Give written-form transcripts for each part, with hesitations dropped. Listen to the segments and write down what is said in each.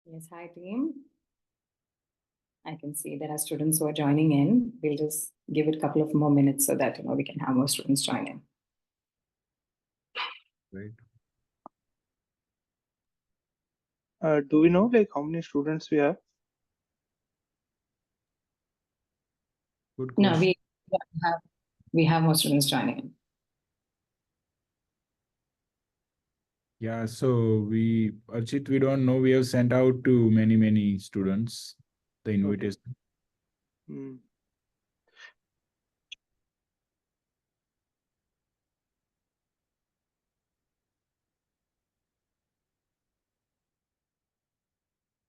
Yes, hi team. I can see there are students who are joining in. We'll just give it a couple of more minutes so that we can have more students join in. Right. Do we know like how many students we have? Good No, question. we have more students joining in. Yeah, so Archit, we don't know. We have sent out to many students the invitation. Hmm.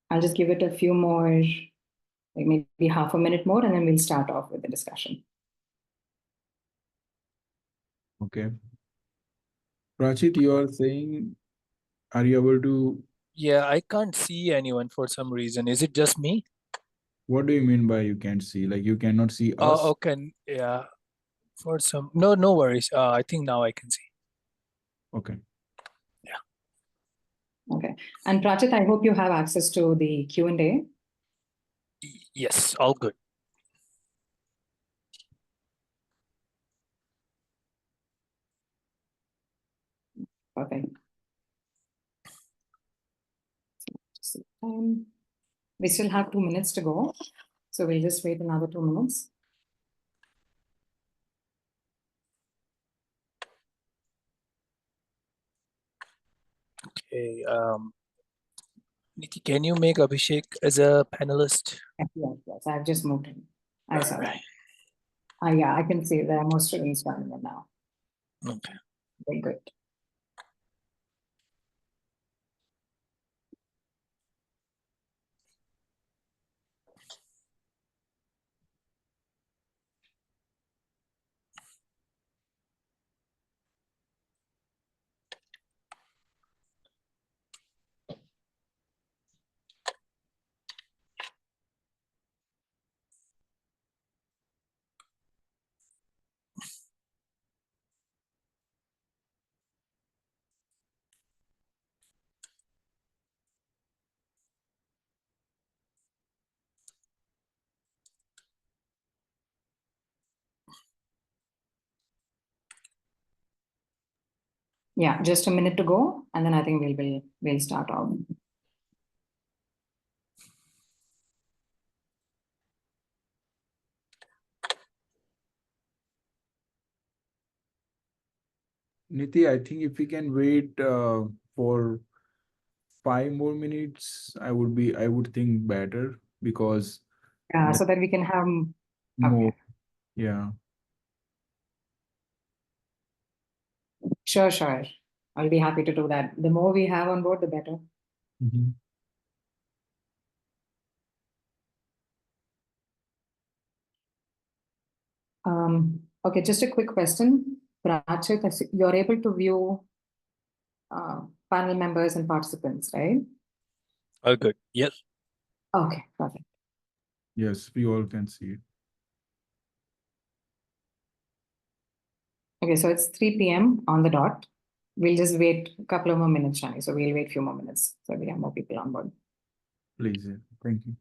I'll just give it a few more, like maybe half a minute more, and then we'll start off with the discussion. Okay. Prachit, you are saying, are you able to, Yeah, I can't see anyone for some reason. Is it just me? what do you mean by you can't see? Like you cannot see us? Oh, okay. Yeah, for some. No, no worries. I think now I can see. Okay. Okay. And Prachit, I hope you have access to the Q&A. Yes, all good. Okay. We still have 2 minutes to go. So we'll just wait another 2 minutes. Okay. Niti, can you make Abhishek as a panelist? Yes, I've just moved in. I saw that. Alright. Yeah, I can see there are more students joining in now. Okay. Very good. Yeah, just a minute to go, and then I think we'll start off. Niti, I think if we can wait for 5 more minutes, I would think better because Yeah, the so that we can have. more, Okay. yeah. Sure. I'll be happy to do that. The more we have on board, the better. Mhm. Okay, just a quick question. Prachit, you're able to view panel members and participants, right? All good. Yes. Okay, perfect. Yes, we all can see it. Okay, so it's 3 p.m. on the dot. We'll just wait a couple of more minutes, Shani. So we'll wait a few more minutes so we have more people on board. Please, yeah. Thank you.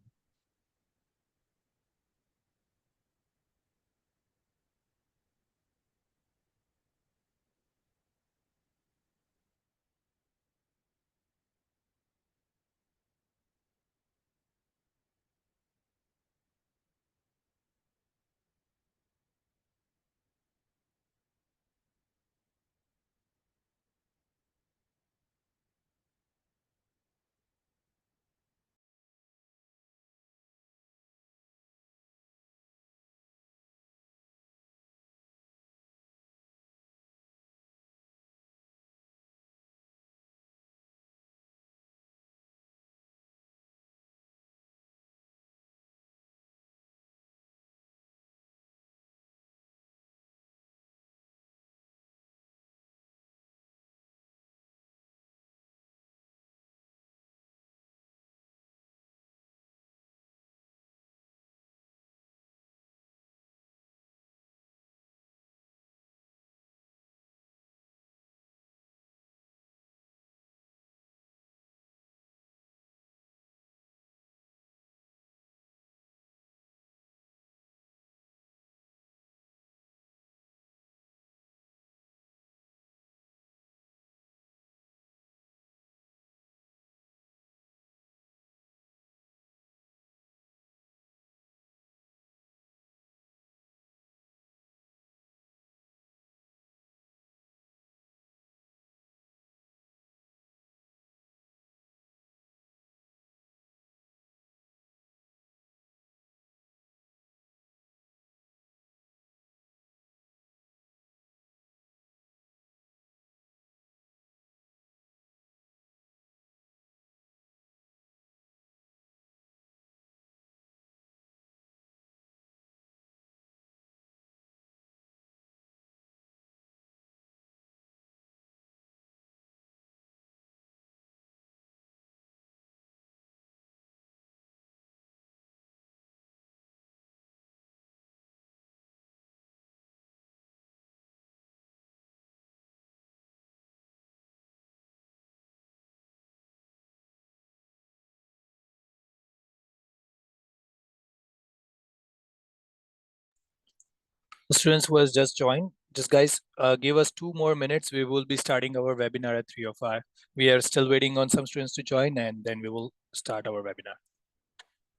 Students who has just joined, just guys, give us 2 more minutes. We will be starting our webinar at 3:05. We are still waiting on some students to join, and then we will start our webinar.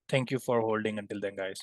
Thank you for holding until then, guys.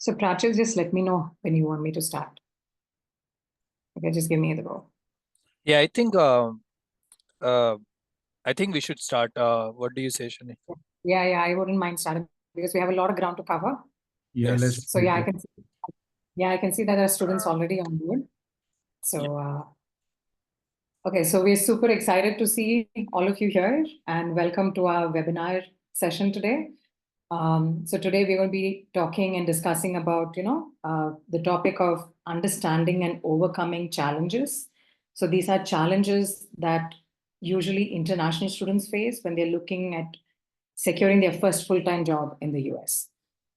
So Prachil, just let me know when you want me to start. Okay, just give me the go. Yeah, I think we should start. What do you say, Shani? Yeah, I wouldn't mind starting because we have a lot of ground to cover. Yeah, Yes. let's. So yeah, I can see that there are students already on board. So okay, so we're super excited to see all of you here and welcome to our webinar session today. So today we're going to be talking and discussing about, the topic of understanding and overcoming challenges. So these are challenges that usually international students face when they're looking at securing their first full-time job in the US.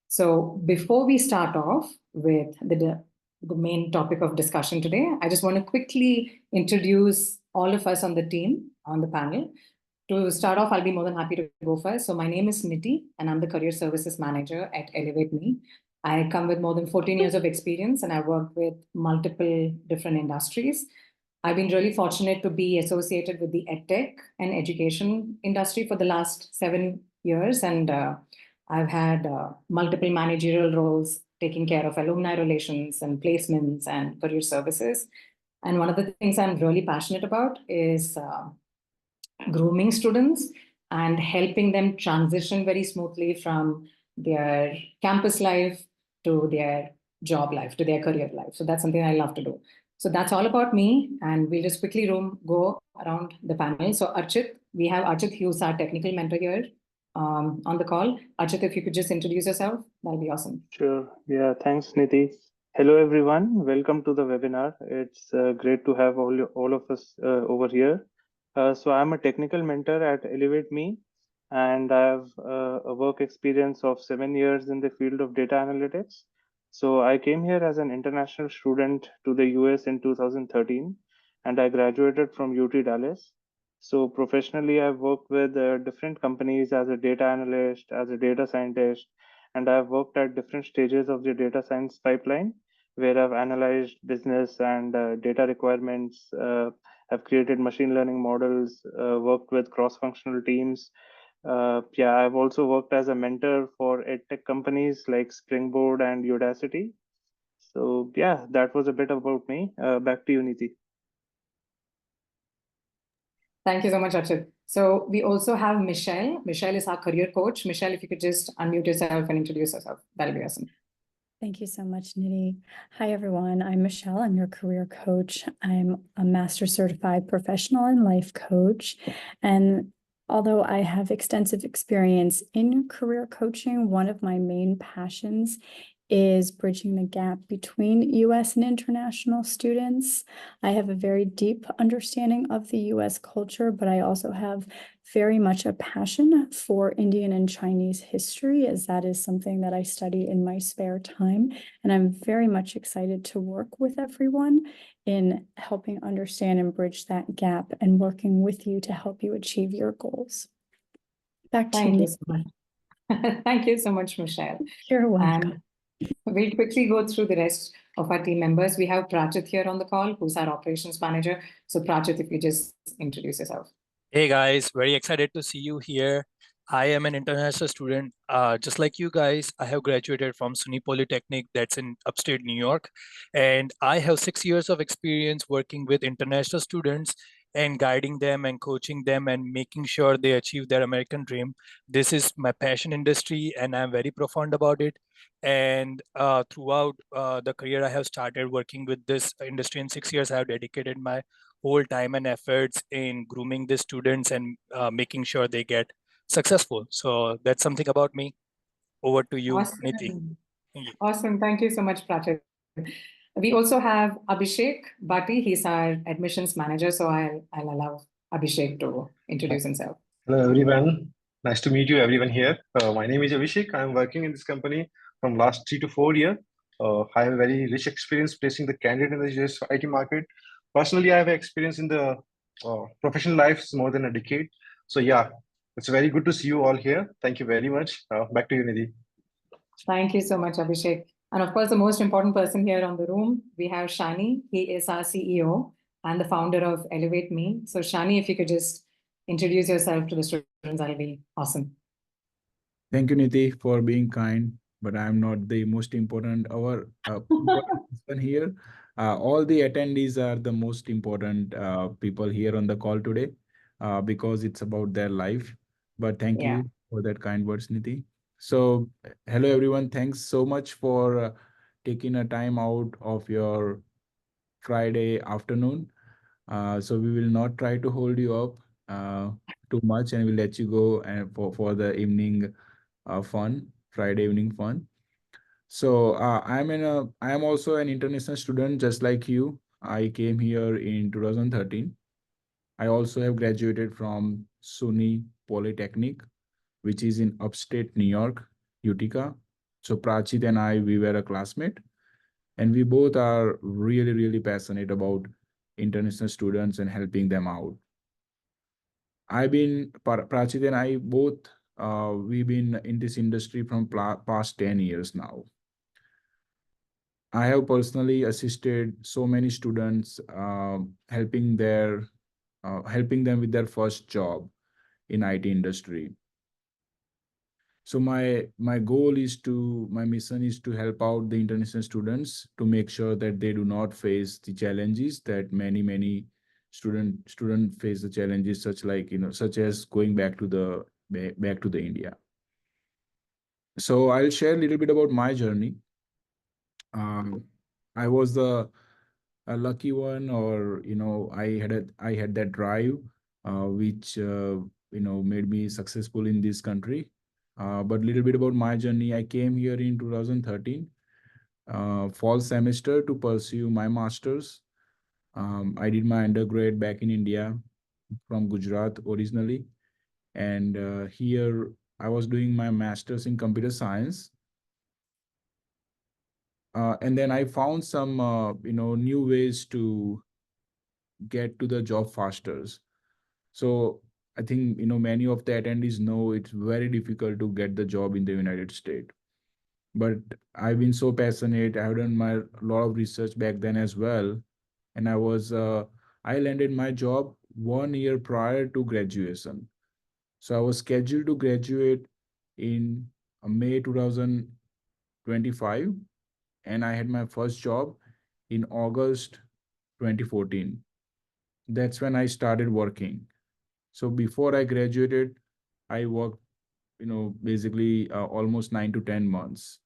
So before we start off with the main topic of discussion today, I just want to quickly introduce all of us on the team, on the panel. To start off, I'll be more than happy to go first. So my name is Niti, and I'm the Career Services Manager at Elevate Me. I come with more than 14 years of experience, and I work with multiple different industries. I've been really fortunate to be associated with the EdTech and education industry for the last 7 years, and I've had multiple managerial roles taking care of alumni relations and placements and career services. And one of the things I'm really passionate about is grooming students and helping them transition very smoothly from their campus life to their job life, to their career life. So that's something I love to do. So that's all about me. And we'll just quickly go around the panel. So Archit, we have Archit, who's our technical mentor here on the call. Archit, if you could just introduce yourself, that'll be awesome. Sure. Yeah, thanks, Niti. Hello, everyone. Welcome to the webinar. It's great to have all of us over here. So I'm a technical mentor at Elevate Me, and I have a work experience of 7 years in the field of data analytics. So I came here as an international student to the US in 2013, and I graduated from UT Dallas. So professionally, I've worked with different companies as a data analyst, as a data scientist, and I've worked at different stages of the data science pipeline where I've analyzed business and data requirements, have created machine learning models, worked with cross-functional teams. Yeah, I've also worked as a mentor for edtech companies like Springboard and Udacity. So yeah, that was a bit about me. Back to you, Niti. Thank you so much, Archit. So we also have Michelle. Michelle is our career coach. Michelle, if you could just unmute yourself and introduce yourself, that'll be awesome. Thank you so much, Nidhi. Hi, everyone. I'm Michelle. I'm your career coach. I'm a master certified professional and life coach. And although I have extensive experience in career coaching, one of my main passions is bridging the gap between US and international students. I have a very deep understanding of the US culture, but I also have very much a passion for Indian and Chinese history, as that is something that I study in my spare time. And I'm very much excited to work with everyone in helping understand and bridge that gap and working with you to help you achieve your goals. Back to Thank you. you so much. Thank you so much, Michelle. You're welcome. And we'll quickly go through the rest of our team members. We have Prachit here on the call, who's our operations manager. So Prachit, if you just introduce yourself. Hey guys, very excited to see you here. I am an international student. Just like you guys, I have graduated from SUNY Polytechnic, that's in upstate New York. And I have 6 years of experience working with international students and guiding them and coaching them and making sure they achieve their American dream. This is my passion industry and I'm very profound about it. And throughout the career I have started working with this industry in 6 years, I have dedicated my whole time and efforts in grooming the students and making sure they get successful. So that's something about me. Over to you, Niti. Awesome. Thank you. Awesome. Thank you so much, Prachit. We also have Abhishek Bhatti. He's our admissions manager. So I'll allow Abhishek to introduce himself. Hello, everyone. Nice to meet you, everyone here. My name is Abhishek. I'm working in this company from last 3 to 4 years. I have a very rich experience placing the candidate in the US IT market. Personally, I have experience in the professional life more than a decade. So yeah, it's very good to see you all here. Thank you very much. Back to you, Nidhi. Thank you so much, Abhishek. And of course, the most important person here on the room, we have Shani. He is our CEO and the founder of Elevate Me. So Shani, if you could just introduce yourself to the students, that'll be awesome. Thank you, Niti, for being kind, but I'm not the most important. Our important person here. All the attendees are the most important people here on the call today because it's about their life. But thank you for that kind words, Niti. So, hello everyone. Thanks so much for taking a time out of your Friday afternoon. So we will not try to hold you up too much, and we'll let you go and for the evening fun, Friday evening fun. So I am also an international student just like you. I came here in 2013. I also have graduated from SUNY Polytechnic, which is in upstate New York, Utica. So Prachit and I, we were a classmate, and we both are really, really passionate about international students and helping them out. Prachit and I both, we've been in this industry from past 10 years now. I have personally assisted so many students, helping them with their first job in IT industry. So my mission is to help out the international students to make sure that they do not face the challenges that many student face the challenges such as going back to the India. So I'll share a little bit about my journey. I was a lucky one, or I had that drive, which made me successful in this country. But a little bit about my journey. I came here in 2013, fall semester, to pursue my master's. I did my undergrad back in India from Gujarat originally. And here I was doing my master's in computer science. And then I found some, new ways to get to the job faster. So I think, many of the attendees know it's very difficult to get the job in the United States. But I've been so passionate. I've done a lot of research back then as well. And I landed my job 1 year prior to graduation. So I was scheduled to graduate in May 2025. And I had my first job in August 2014. That's when I started working. So before I graduated, I worked, basically almost 9 to 10 months.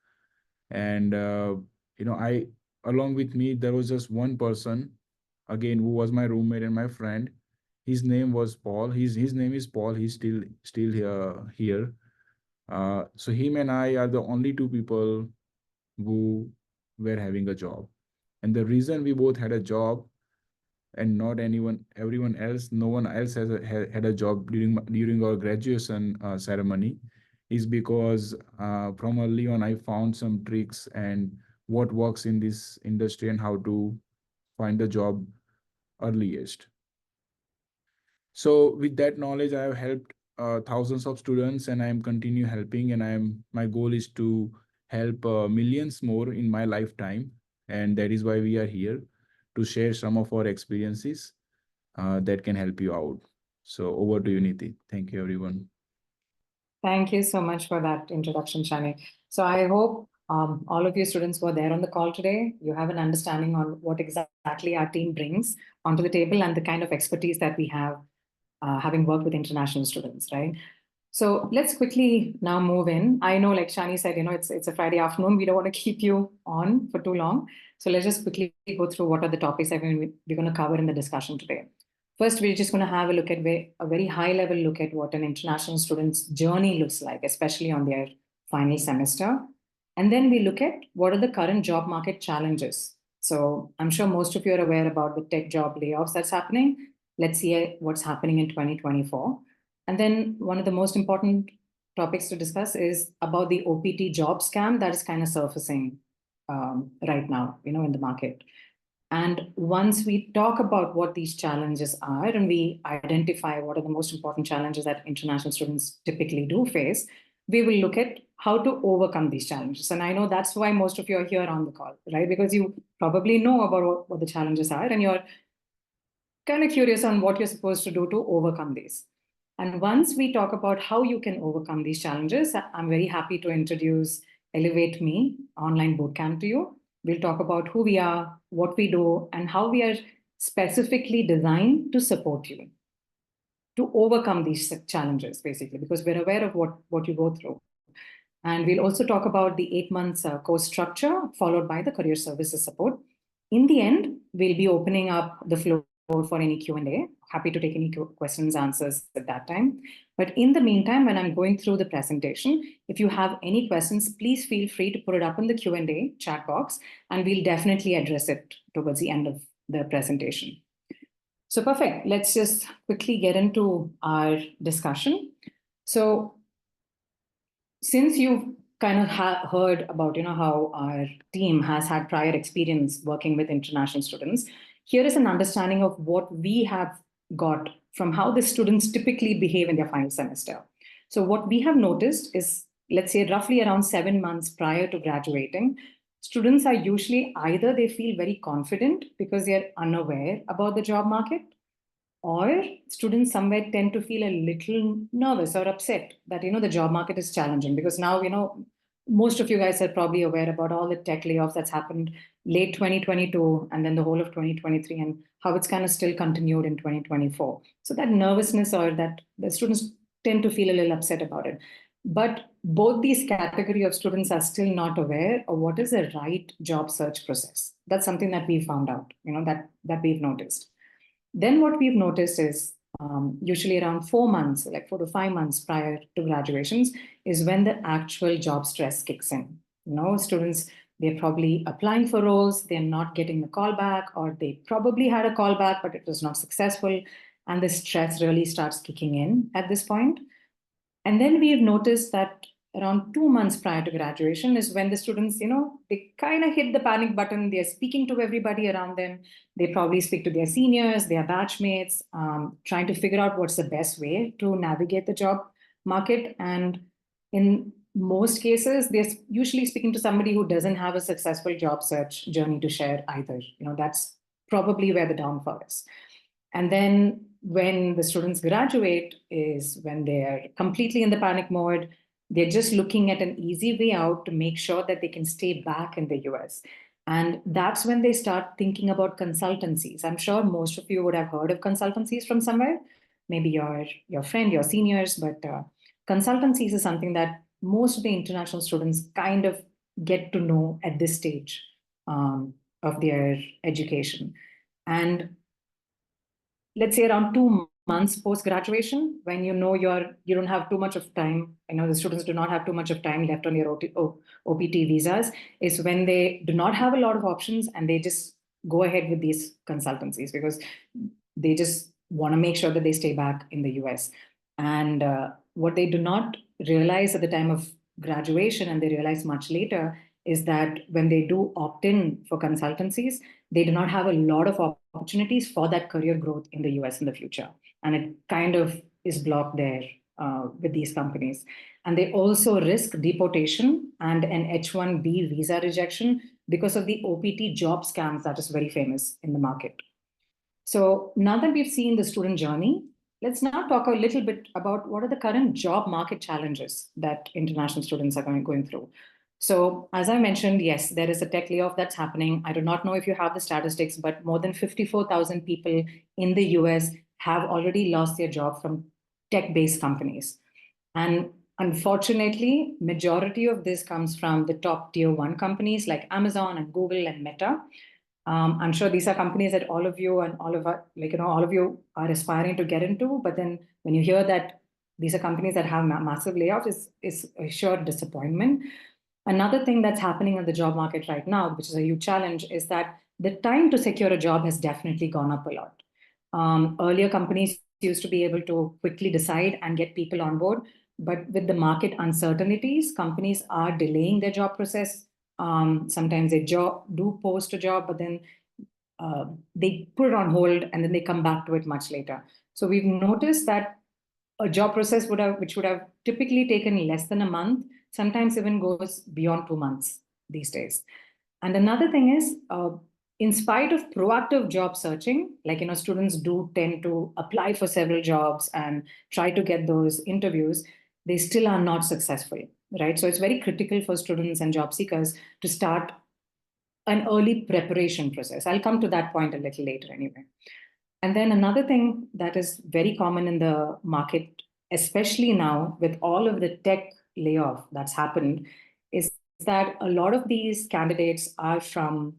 And, along with me, there was just one person, again, who was my roommate and my friend. His name was Paul. His name is Paul. He's still here. So him and I are the only two people who were having a job. And the reason we both had a job and not everyone else, no one else had a job during our graduation ceremony, is because from early on I found some tricks and what works in this industry and how to find the job earliest. So with that knowledge, I have helped thousands of students, and I am continue helping. And my goal is to help millions more in my lifetime. And that is why we are here to share some of our experiences that can help you out. So over to you, Niti. Thank you, everyone. Thank you so much for that introduction, Shani. So I hope all of you students who are there on the call today, you have an understanding on what exactly our team brings onto the table and the kind of expertise that we have having worked with international students, right? So let's quickly now move in. I know, like Shani said, it's a Friday afternoon. We don't want to keep you on for too long. So let's just quickly go through what are the topics that we're going to cover in the discussion today. First, we're just going to have a look at a very high level look at what an international student's journey looks like, especially on their final semester. And then we look at what are the current job market challenges. So I'm sure most of you are aware about the tech job layoffs that's happening. Let's see what's happening in 2024. And then one of the most important topics to discuss is about the OPT job scam that is kind of surfacing right now, in the market. And once we talk about what these challenges are and we identify what are the most important challenges that international students typically do face, we will look at how to overcome these challenges. And I know that's why most of you are here on the call, right? Because you probably know about what the challenges are and you're kind of curious on what you're supposed to do to overcome these. And once we talk about how you can overcome these challenges, I'm very happy to introduce Elevate Me online bootcamp to you. We'll talk about who we are, what we do, and how we are specifically designed to support you to overcome these challenges, basically, because we're aware of what you go through. And we'll also talk about the 8 months course structure, followed by the career services support. In the end, we'll be opening up the floor for any Q&A. Happy to take any questions, answers at that time. But in the meantime, when I'm going through the presentation, if you have any questions, please feel free to put it up in the Q&A chat box, and we'll definitely address it towards the end of the presentation. So perfect. Let's just quickly get into our discussion. So since you've kind of heard about how our team has had prior experience working with international students, here is an understanding of what we have got from how the students typically behave in their final semester. So what we have noticed is, let's say roughly around 7 months prior to graduating, students are usually either they feel very confident because they're unaware about the job market, or students somewhere tend to feel a little nervous or upset that, the job market is challenging because now, most of you guys are probably aware about all the tech layoffs that's happened late 2022 and then the whole of 2023 and how it's kind of still continued in 2024. So that nervousness or that the students tend to feel a little upset about it. But both these category of students are still not aware of what is the right job search process. That's something that we found out, that we've noticed. Then what we've noticed is usually around 4 months, like 4 to 5 months prior to graduations, is when the actual job stress kicks in. Students, they're probably applying for roles, they're not getting the call back, or they probably had a call back, but it was not successful. And the stress really starts kicking in at this point. And then we've noticed that around 2 months prior to graduation is when the students, they kind of hit the panic button. They're speaking to everybody around them. They probably speak to their seniors, their batchmates, trying to figure out what's the best way to navigate the job market. And in most cases, they're usually speaking to somebody who doesn't have a successful job search journey to share either. That's probably where the downfall is. And then when the students graduate is when they're completely in the panic mode. They're just looking at an easy way out to make sure that they can stay back in the US. And that's when they start thinking about consultancies. I'm sure most of you would have heard of consultancies from somewhere, maybe your friend, your seniors, but consultancies is something that most of the international students kind of get to know at this stage of their education. And let's say around 2 months post-graduation, when you don't have too much of time, the students do not have too much of time left on their OPT visas, is when they do not have a lot of options and they just go ahead with these consultancies because they just want to make sure that they stay back in the US. And what they do not realize at the time of graduation, and they realize much later, is that when they do opt in for consultancies, they do not have a lot of opportunities for that career growth in the US in the future. And it kind of is blocked there with these companies. And they also risk deportation and an H-1B visa rejection because of the OPT job scams that is very famous in the market. So now that we've seen the student journey, let's now talk a little bit about what are the current job market challenges that international students are going through. So as I mentioned, yes, there is a tech layoff that's happening. I do not know if you have the statistics, but more than 54,000 people in the US have already lost their job from tech-based companies. And unfortunately, majority of this comes from the top tier 1 companies like Amazon and Google and Meta. I'm sure these are companies that all of you and all of us, all of you are aspiring to get into. But then when you hear that these are companies that have massive layoffs, is a sure disappointment. Another thing that's happening in the job market right now, which is a huge challenge, is that the time to secure a job has definitely gone up a lot. Earlier, companies used to be able to quickly decide and get people on board. But with the market uncertainties, companies are delaying their job process. Sometimes they do post a job, but then they put it on hold and then they come back to it much later. So we've noticed that a job process which would have typically taken less than a month, sometimes even goes beyond 2 months these days. And another thing is, in spite of proactive job searching, students do tend to apply for several jobs and try to get those interviews, they still are not successful, right? So it's very critical for students and job seekers to start an early preparation process. I'll come to that point a little later anyway. And then another thing that is very common in the market, especially now with all of the tech layoff that's happened, is that a lot of these candidates are from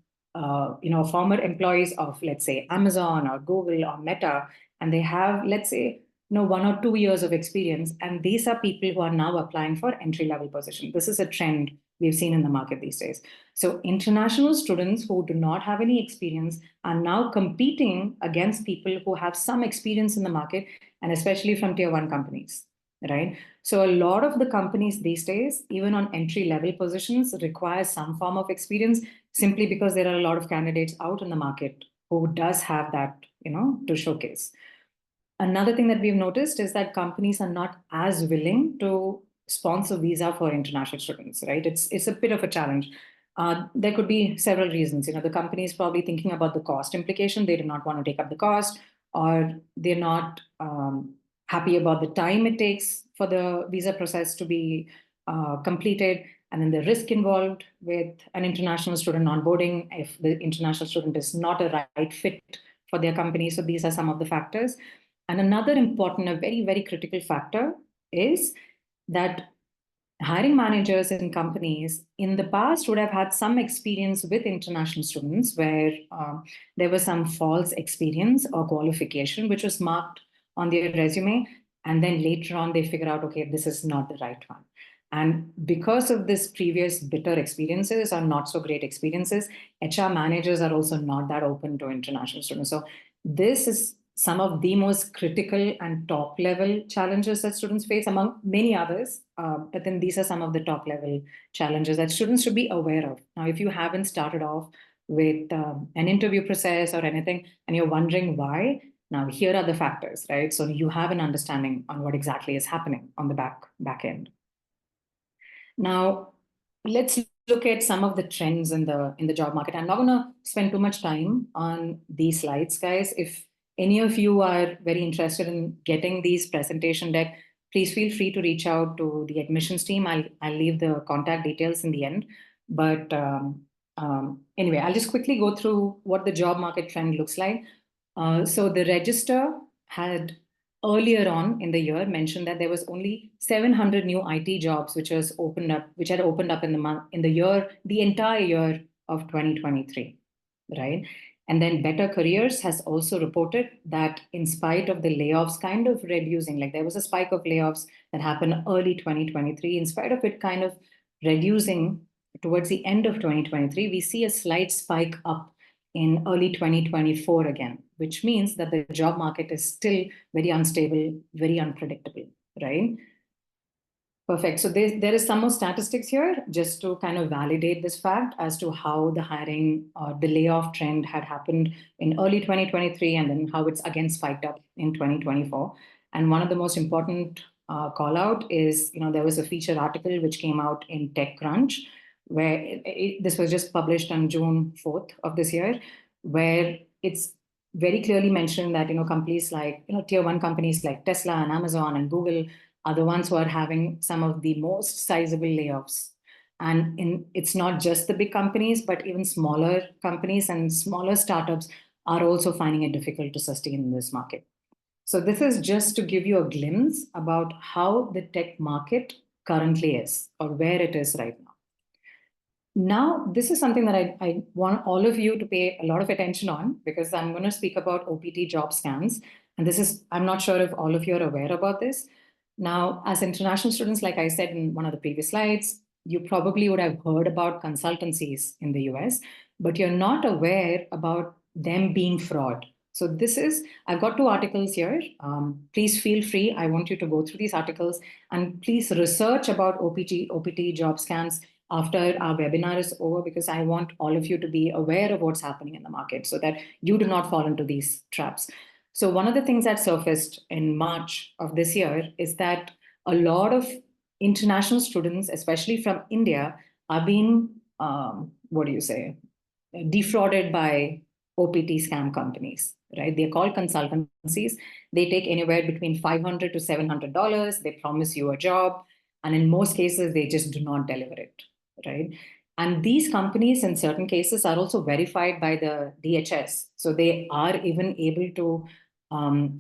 former employees of, let's say, Amazon or Google or Meta, and they have, let's say, 1 or 2 years of experience. And these are people who are now applying for entry-level position. This is a trend we've seen in the market these days. So international students who do not have any experience are now competing against people who have some experience in the market, and especially from tier 1 companies, right? So a lot of the companies these days, even on entry-level positions, require some form of experience simply because there are a lot of candidates out in the market who does have that, to showcase. Another thing that we've noticed is that companies are not as willing to sponsor visa for international students, right? It's a bit of a challenge. There could be several reasons. The company is probably thinking about the cost implication. They do not want to take up the cost, or they're not happy about the time it takes for the visa process to be completed, and then the risk involved with an international student onboarding if the international student is not a right fit for their company. So these are some of the factors. And another important, a very, very critical factor is that hiring managers in companies in the past would have had some experience with international students where there was some false experience or qualification which was marked on their resume. And then later on, they figure out, okay, this is not the right one. And because of this previous bitter experiences or not so great experiences, HR managers are also not that open to international students. So this is some of the most critical and top level challenges that students face, among many others. But then these are some of the top level challenges that students should be aware of. Now, if you haven't started off with an interview process or anything, and you're wondering why, now here are the factors, right? So you have an understanding on what exactly is happening on the back end. Now, let's look at some of the trends in the job market. I'm not going to spend too much time on these slides, guys. If any of you are very interested in getting these presentation deck, please feel free to reach out to the admissions team. I'll leave the contact details in the end. But anyway, I'll just quickly go through what the job market trend looks like. So the Register had earlier on in the year mentioned that there was only 700 new IT jobs which had opened up in the entire year of 2023, right? And then Better Careers has also reported that in spite of the layoffs kind of reducing, like there was a spike of layoffs that happened early 2023, in spite of it kind of reducing towards the end of 2023, we see a slight spike up in early 2024 again, which means that the job market is still very unstable, very unpredictable, right? Perfect. So there is some more statistics here just to kind of validate this fact as to how the hiring or the layoff trend had happened in early 2023 and then how it's again spiked up in 2024. And one of the most important call out is, there was a featured article which came out in TechCrunch, where this was just published on June 4th of this year, where it's very clearly mentioned that, companies like, tier one companies like Tesla and Amazon and Google are the ones who are having some of the most sizable layoffs. And it's not just the big companies, but even smaller companies and smaller startups are also finding it difficult to sustain in this market. So this is just to give you a glimpse about how the tech market currently is, or where it is right now. Now, this is something that I want all of you to pay a lot of attention on, because I'm going to speak about OPT job scams. And this is, I'm not sure if all of you are aware about this. Now, as international students, like I said in one of the previous slides, you probably would have heard about consultancies in the US, but you're not aware about them being fraud. So I've got 2 articles here. Please feel free. I want you to go through these articles and please research about OPT job scams after our webinar is over, because I want all of you to be aware of what's happening in the market so that you do not fall into these traps. So one of the things that surfaced in March of this year is that a lot of international students, especially from India, are being, defrauded by OPT scam companies, right? They're called consultancies. They take anywhere between $500 to $700. They promise you a job. And in most cases, they just do not deliver it, right? And these companies, in certain cases, are also verified by the DHS. So they are even able to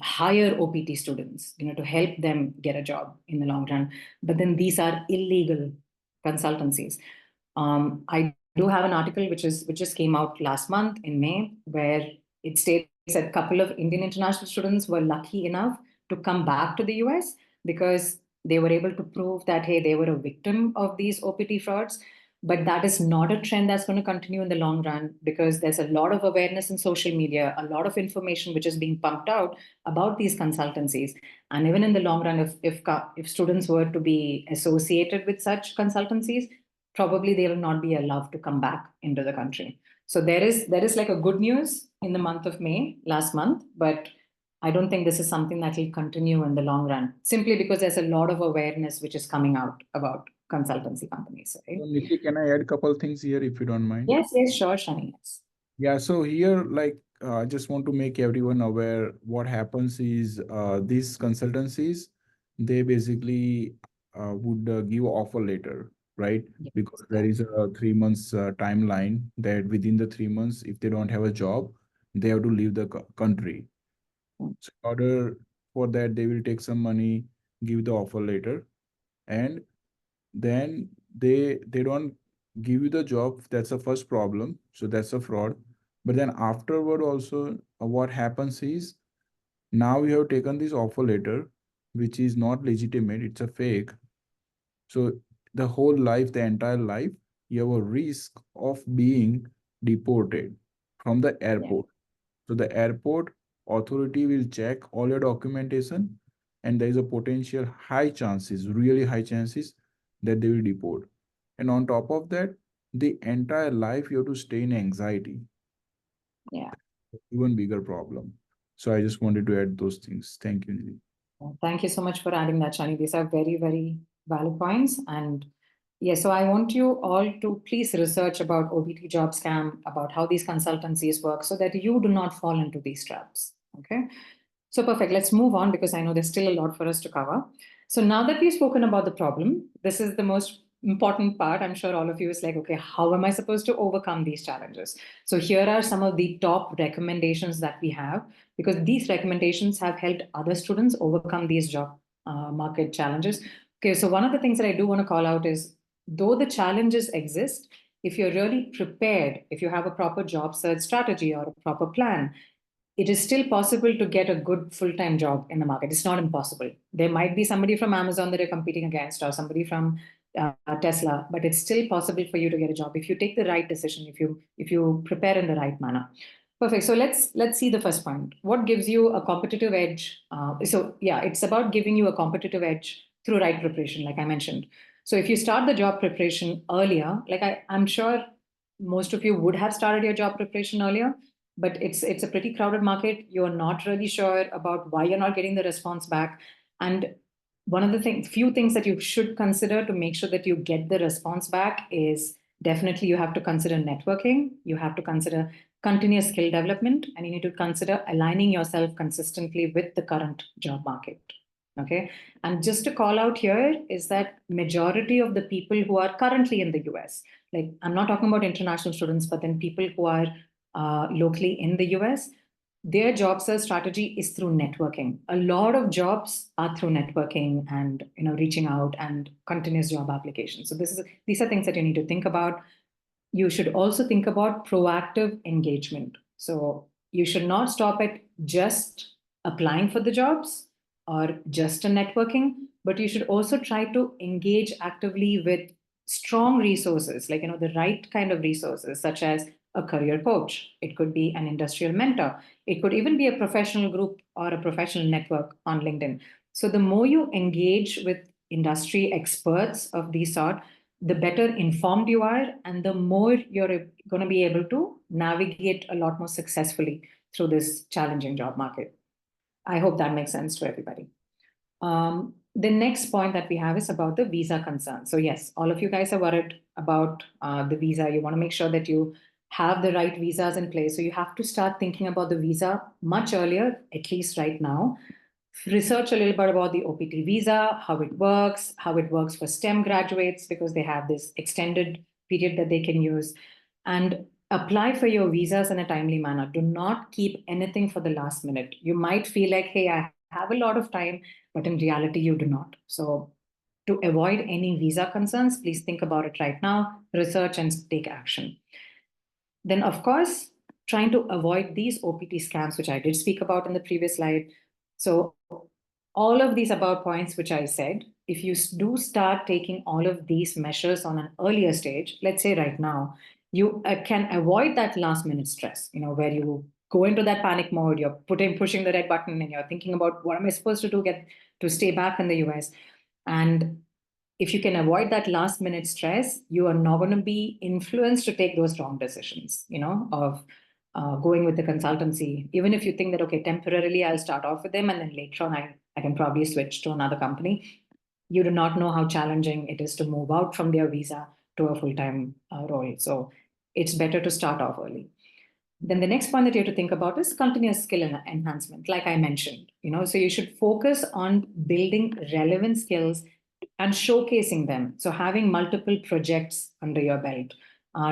hire OPT students, to help them get a job in the long run. But then these are illegal consultancies. I do have an article which just came out last month in May, where it states that a couple of Indian international students were lucky enough to come back to the US because they were able to prove that, hey, they were a victim of these OPT frauds. But that is not a trend that's going to continue in the long run, because there's a lot of awareness in social media, a lot of information which is being pumped out about these consultancies. And even in the long run, if students were to be associated with such consultancies, probably they will not be allowed to come back into the country. So there is like a good news in the month of May, last month, but I don't think this is something that will continue in the long run, simply because there's a lot of awareness which is coming out about consultancy companies. Right? So, Nikki, can I add a couple of things here if you don't mind? Yes, sure, Shani. Yes. Yeah, so here, I just want to make everyone aware what happens is these consultancies, they basically would give offer letter, right? Yes. Because there is a 3 months timeline that within the 3 months, if they don't have a job, they have to leave the country. So in order for that, they will take some money, give the offer letter, and then they don't give you the job. That's the first problem. So that's a fraud. But then afterward also, what happens is now you have taken this offer letter, which is not legitimate, it's a fake. So the whole life, the entire life, you have a risk of being deported from the airport. So the airport authority will check all your documentation, and there is a potential high chances, really high chances, that they will deport. And on top of that, the entire life you have to stay in anxiety. Yeah. Even bigger problem. So I just wanted to add those things. Thank you, Nidhi. Thank you so much for adding that, Shani. These are very, very valid points. And yes, so I want you all to please research about OPT job scam, about how these consultancies work, so that you do not fall into these traps. Okay. So perfect. Let's move on, because I know there's still a lot for us to cover. So now that we've spoken about the problem, this is the most important part. I'm sure all of you is like, okay, how am I supposed to overcome these challenges? So here are some of the top recommendations that we have, because these recommendations have helped other students overcome these job market challenges. Okay, so one of the things that I do want to call out is, though the challenges exist, if you're really prepared, if you have a proper job search strategy or a proper plan, it is still possible to get a good full-time job in the market. It's not impossible. There might be somebody from Amazon that you're competing against, or somebody from Tesla, but it's still possible for you to get a job if you take the right decision, if you prepare in the right manner. Perfect. So let's see the first point. What gives you a competitive edge? It's about giving you a competitive edge through right preparation, like I mentioned. So if you start the job preparation earlier, like I'm sure most of you would have started your job preparation earlier, but it's a pretty crowded market. You're not really sure about why you're not getting the response back. And one of the few things that you should consider to make sure that you get the response back is definitely you have to consider networking, you have to consider continuous skill development, and you need to consider aligning yourself consistently with the current job market. Okay. And just to call out here is that majority of the people who are currently in the US, like I'm not talking about international students, but then people who are locally in the US, their job search strategy is through networking. A lot of jobs are through networking and reaching out and continuous job applications. So these are things that you need to think about. You should also think about proactive engagement. So you should not stop at just applying for the jobs or just a networking, but you should also try to engage actively with strong resources, like the right kind of resources, such as a career coach. It could be an industrial mentor. It could even be a professional group or a professional network on LinkedIn. So the more you engage with industry experts of these sort, the better informed you are, and the more you're going to be able to navigate a lot more successfully through this challenging job market. I hope that makes sense to everybody. The next point that we have is about the visa concern. So yes, all of you guys are worried about the visa. You want to make sure that you have the right visas in place. So you have to start thinking about the visa much earlier, at least right now. Research a little bit about the OPT visa, how it works for STEM graduates, because they have this extended period that they can use, and apply for your visas in a timely manner. Do not keep anything for the last minute. You might feel like, hey, I have a lot of time, but in reality, you do not. So to avoid any visa concerns, please think about it right now, research and take action. Then, of course, trying to avoid these OPT scams, which I did speak about in the previous slide. So all of these about points which I said, if you do start taking all of these measures on an earlier stage, let's say right now, you can avoid that last minute stress, where you go into that panic mode, you're pushing the red button and you're thinking about what am I supposed to do to stay back in the US. And if you can avoid that last minute stress, you are not going to be influenced to take those wrong decisions, of going with the consultancy. Even if you think that, okay, temporarily I'll start off with them and then later on I can probably switch to another company. You do not know how challenging it is to move out from their visa to a full-time role. So it's better to start off early. Then the next point that you have to think about is continuous skill enhancement, like I mentioned. So you should focus on building relevant skills and showcasing them. So having multiple projects under your belt,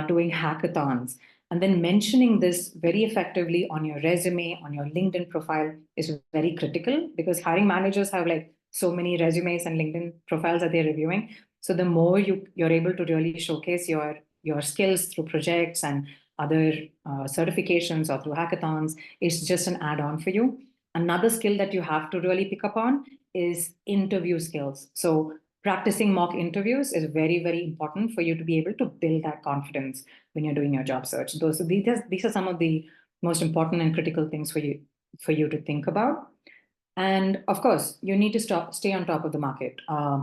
doing hackathons, and then mentioning this very effectively on your resume, on your LinkedIn profile is very critical, because hiring managers have like so many resumes and LinkedIn profiles that they're reviewing. So the more you're able to really showcase your skills through projects and other certifications or through hackathons, it's just an add-on for you. Another skill that you have to really pick up on is interview skills. So practicing mock interviews is very, very important for you to be able to build that confidence when you're doing your job search. These are some of the most important and critical things for you to think about. And of course, you need to stay on top of the market,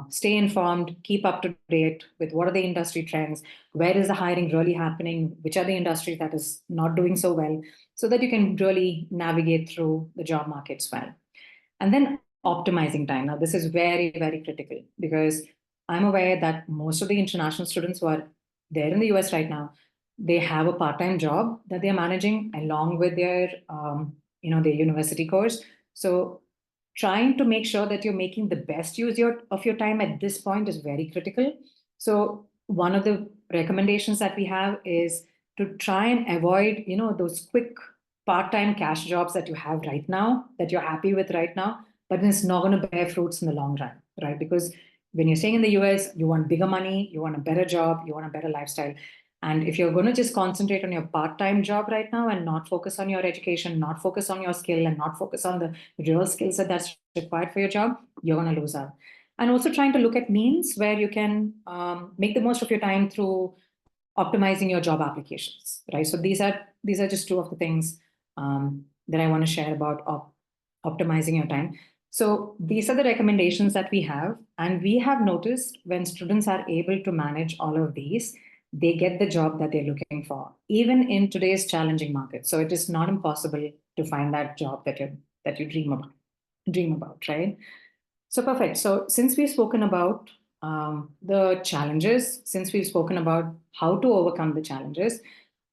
stay informed, keep up to date with what are the industry trends, where is the hiring really happening, which are the industries that is not doing so well, so that you can really navigate through the job markets well. And then optimizing time. Now, this is very, very critical, because I'm aware that most of the international students who are there in the US right now, they have a part-time job that they're managing along with their, their university course. So trying to make sure that you're making the best use of your time at this point is very critical. So one of the recommendations that we have is to try and avoid, those quick part-time cash jobs that you have right now, that you're happy with right now, but it's not going to bear fruits in the long run, right? Because when you're staying in the US, you want bigger money, you want a better job, you want a better lifestyle. And if you're going to just concentrate on your part-time job right now and not focus on your education, not focus on your skill, and not focus on the real skills that's required for your job, you're going to lose out. And also trying to look at means where you can make the most of your time through optimizing your job applications, right? So these are just two of the things that I want to share about optimizing your time. So these are the recommendations that we have. And we have noticed when students are able to manage all of these, they get the job that they're looking for, even in today's challenging market. So it is not impossible to find that job that you dream about, right? So perfect. So since we've spoken about the challenges, since we've spoken about how to overcome the challenges,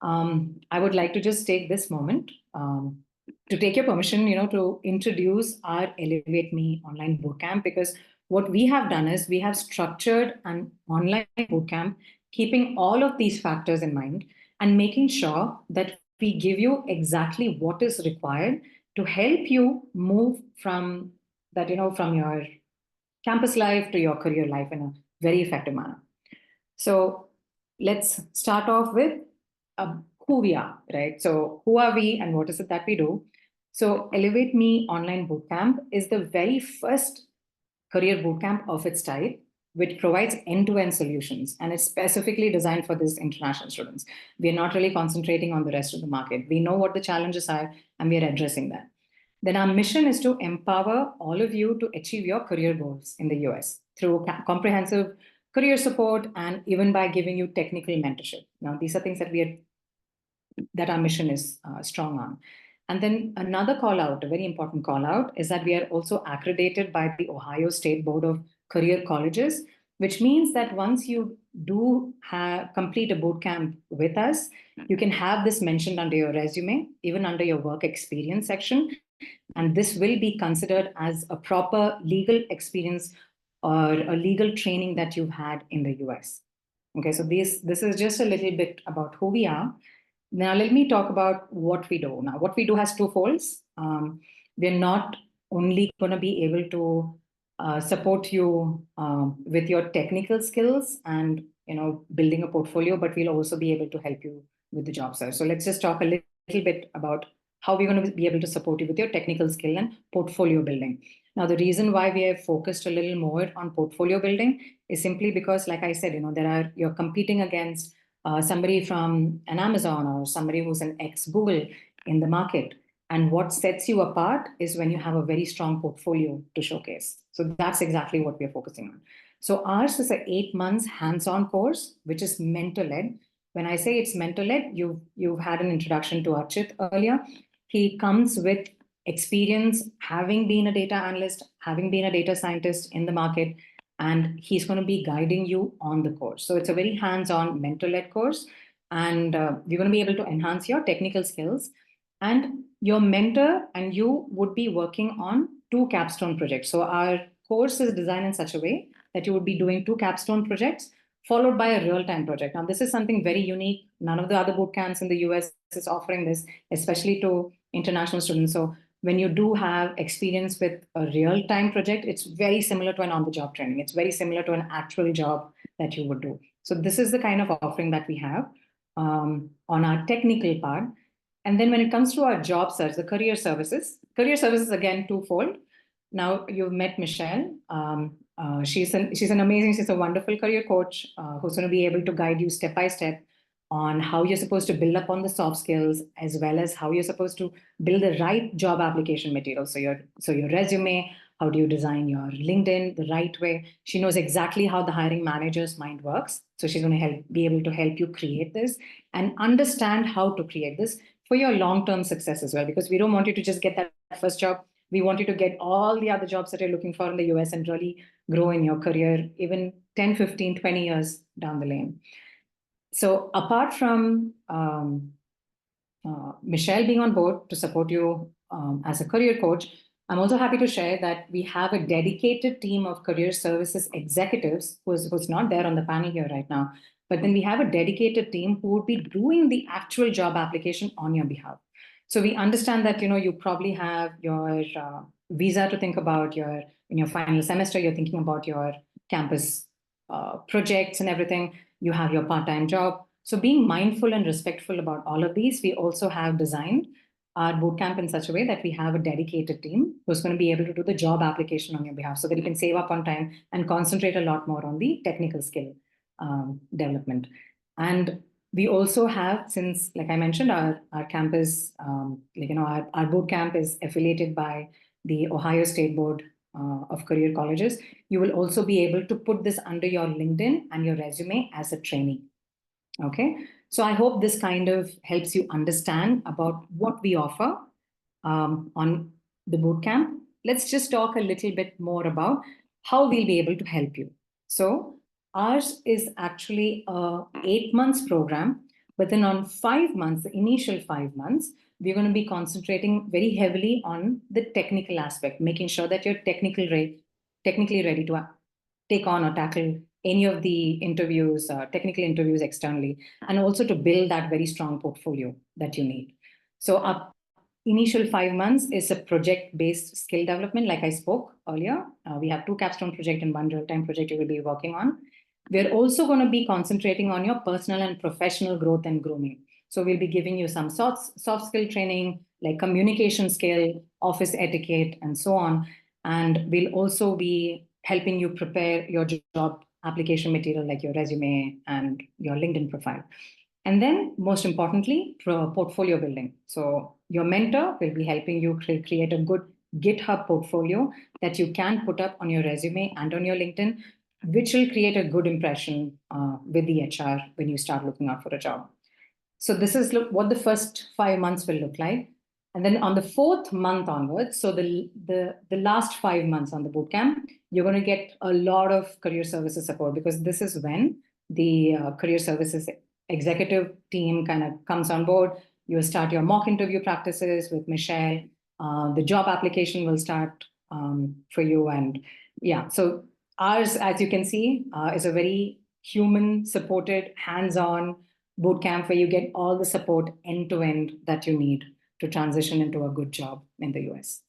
I would like to just take this moment to take your permission, to introduce our Elevate Me online bootcamp, because what we have done is we have structured an online bootcamp, keeping all of these factors in mind and making sure that we give you exactly what is required to help you move from that, from your campus life to your career life in a very effective manner. So let's start off with who we are, right? So who are we and what is it that we do? So Elevate Me Online Bootcamp is the very first career bootcamp of its type, which provides end-to-end solutions, and it's specifically designed for these international students. We are not really concentrating on the rest of the market. We know what the challenges are, and we are addressing that. Then our mission is to empower all of you to achieve your career goals in the US through comprehensive career support and even by giving you technical mentorship. Now, these are things that our mission is strong on. And then another call out, a very important call out, is that we are also accredited by the Ohio State Board of Career Colleges, which means that once you do complete a boot camp with us, you can have this mentioned under your resume, even under your work experience section. And this will be considered as a proper legal experience or a legal training that you've had in the US. Okay, so this is just a little bit about who we are. Now, let me talk about what we do. Now, what we do has two folds. We're not only going to be able to support you with your technical skills and building a portfolio, but we'll also be able to help you with the job search. So let's just talk a little bit about how we're going to be able to support you with your technical skill and portfolio building. Now, the reason why we have focused a little more on portfolio building is simply because, like I said, you're competing against somebody from an Amazon or somebody who's an ex-Google in the market. And what sets you apart is when you have a very strong portfolio to showcase. So that's exactly what we're focusing on. So ours is an 8 months hands-on course, which is mentor-led. When I say it's mentor-led, you've had an introduction to Archit earlier. He comes with experience, having been a data analyst, having been a data scientist in the market, and he's going to be guiding you on the course. So it's a very hands-on mentor-led course, and you're going to be able to enhance your technical skills. And your mentor and you would be working on 2 capstone projects. So our course is designed in such a way that you would be doing 2 capstone projects followed by a real-time project. Now, this is something very unique. None of the other boot camps in the US is offering this, especially to international students. So when you do have experience with a real-time project, it's very similar to an on-the-job training. It's very similar to an actual job that you would do. So this is the kind of offering that we have on our technical part. And then when it comes to our job search, the career services, again, twofold. Now, you've met Michelle. She's a wonderful career coach who's going to be able to guide you step by step on how you're supposed to build up on the soft skills, as well as how you're supposed to build the right job application material. So your resume, how do you design your LinkedIn the right way? She knows exactly how the hiring manager's mind works. So she's going to be able to help you create this and understand how to create this for your long-term success as well, because we don't want you to just get that first job. We want you to get all the other jobs that you're looking for in the US and really grow in your career, even 10, 15, 20 years down the lane. So apart from Michelle being on board to support you as a career coach, I'm also happy to share that we have a dedicated team of career services executives who's not there on the panel here right now, but then we have a dedicated team who would be doing the actual job application on your behalf. So we understand that, you probably have your visa to think about, in your final semester, you're thinking about your campus projects and everything. You have your part-time job. So being mindful and respectful about all of these, we also have designed our bootcamp in such a way that we have a dedicated team who's going to be able to do the job application on your behalf so that you can save up on time and concentrate a lot more on the technical skill development. And we also have, since, like I mentioned, our campus, our bootcamp is affiliated by the Ohio State Board of Career Colleges. You will also be able to put this under your LinkedIn and your resume as a trainee. Okay, so I hope this kind of helps you understand about what we offer on the bootcamp. let's just talk a little bit more about how we'll be able to help you. So ours is actually a 8 months program, but then on 5 months, the initial 5 months, we're going to be concentrating very heavily on the technical aspect, making sure that you're technically ready to take on or tackle any of the interviews, technical interviews externally, and also to build that very strong portfolio that you need. So our initial 5 months is a project-based skill development, like I spoke earlier. We have 2 capstone projects and 1 real-time project you will be working on. We're also going to be concentrating on your personal and professional growth and grooming. So we'll be giving you some soft skill training, like communication skill, office etiquette, and so on. And we'll also be helping you prepare your job application material, like your resume and your LinkedIn profile. And then, most importantly, portfolio building. So your mentor will be helping you create a good GitHub portfolio that you can put up on your resume and on your LinkedIn, which will create a good impression with the HR when you start looking out for a job. So this is what the first 5 months will look like. And then on the 4th month onwards, so the last 5 months on the bootcamp, you're going to get a lot of career services support, because this is when the career services executive team kind of comes on board. You'll start your mock interview practices with Michelle. The job application will start for you. And yeah, so ours, as you can see, is a very human supported, hands-on bootcamp where you get all the support end-to-end that you need to transition into a good job in the US.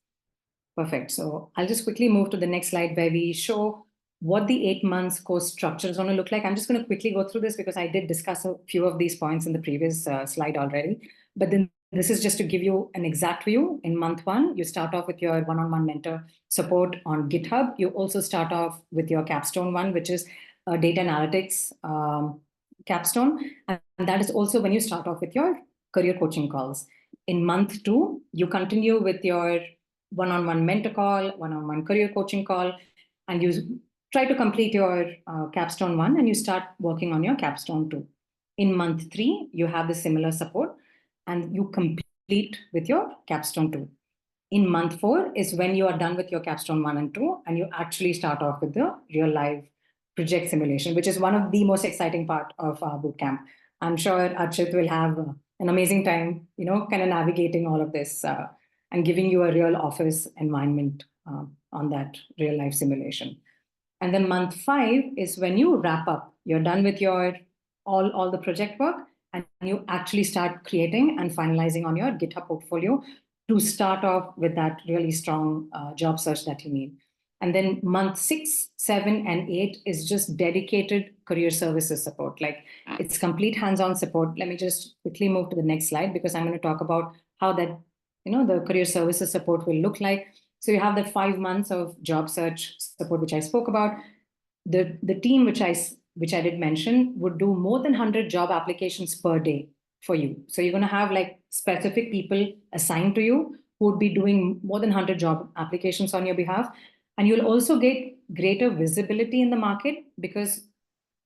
Perfect. So I'll just quickly move to the next slide where we show what the 8 months course structure is going to look like. I'm just going to quickly go through this because I did discuss a few of these points in the previous slide already. But then this is just to give you an exact view. In month 1, you start off with your one-on-one mentor support on GitHub. You also start off with your capstone 1, which is data analytics capstone. And that is also when you start off with your career coaching calls. In month 2, you continue with your one-on-one mentor call, one-on-one career coaching call, and you try to complete your capstone 1 and you start working on your capstone 2. In month 3, you have the similar support and you complete with your capstone 2. In month 4 is when you are done with your capstone 1 and 2 and you actually start off with the real life project simulation, which is one of the most exciting part of our bootcamp. I'm sure Archit will have an amazing time, kind of navigating all of this and giving you a real office environment on that real life simulation. And then month 5 is when you wrap up. You're done with your all the project work and you actually start creating and finalizing on your GitHub portfolio to start off with that really strong job search that you need. And then month 6, 7, and 8 is just dedicated career services support. Like it's complete hands-on support. Let me just quickly move to the next slide because I'm going to talk about how that, the career services support will look like. So you have the 5 months of job search support, which I spoke about. The team, which I did mention, would do more than 100 job applications per day for you. So you're going to have like specific people assigned to you who would be doing more than 100 job applications on your behalf. And you'll also get greater visibility in the market because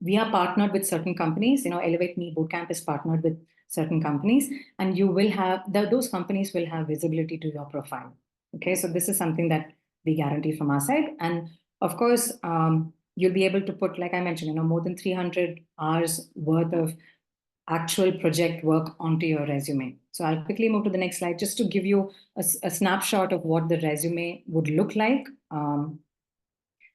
we are partnered with certain companies. Elevate Me Bootcamp is partnered with certain companies, and you will have those companies will have visibility to your profile. Okay, so this is something that we guarantee from our side. And of course, you'll be able to put, like I mentioned, more than 300 hours worth of actual project work onto your resume. So I'll quickly move to the next slide just to give you a snapshot of what the resume would look like.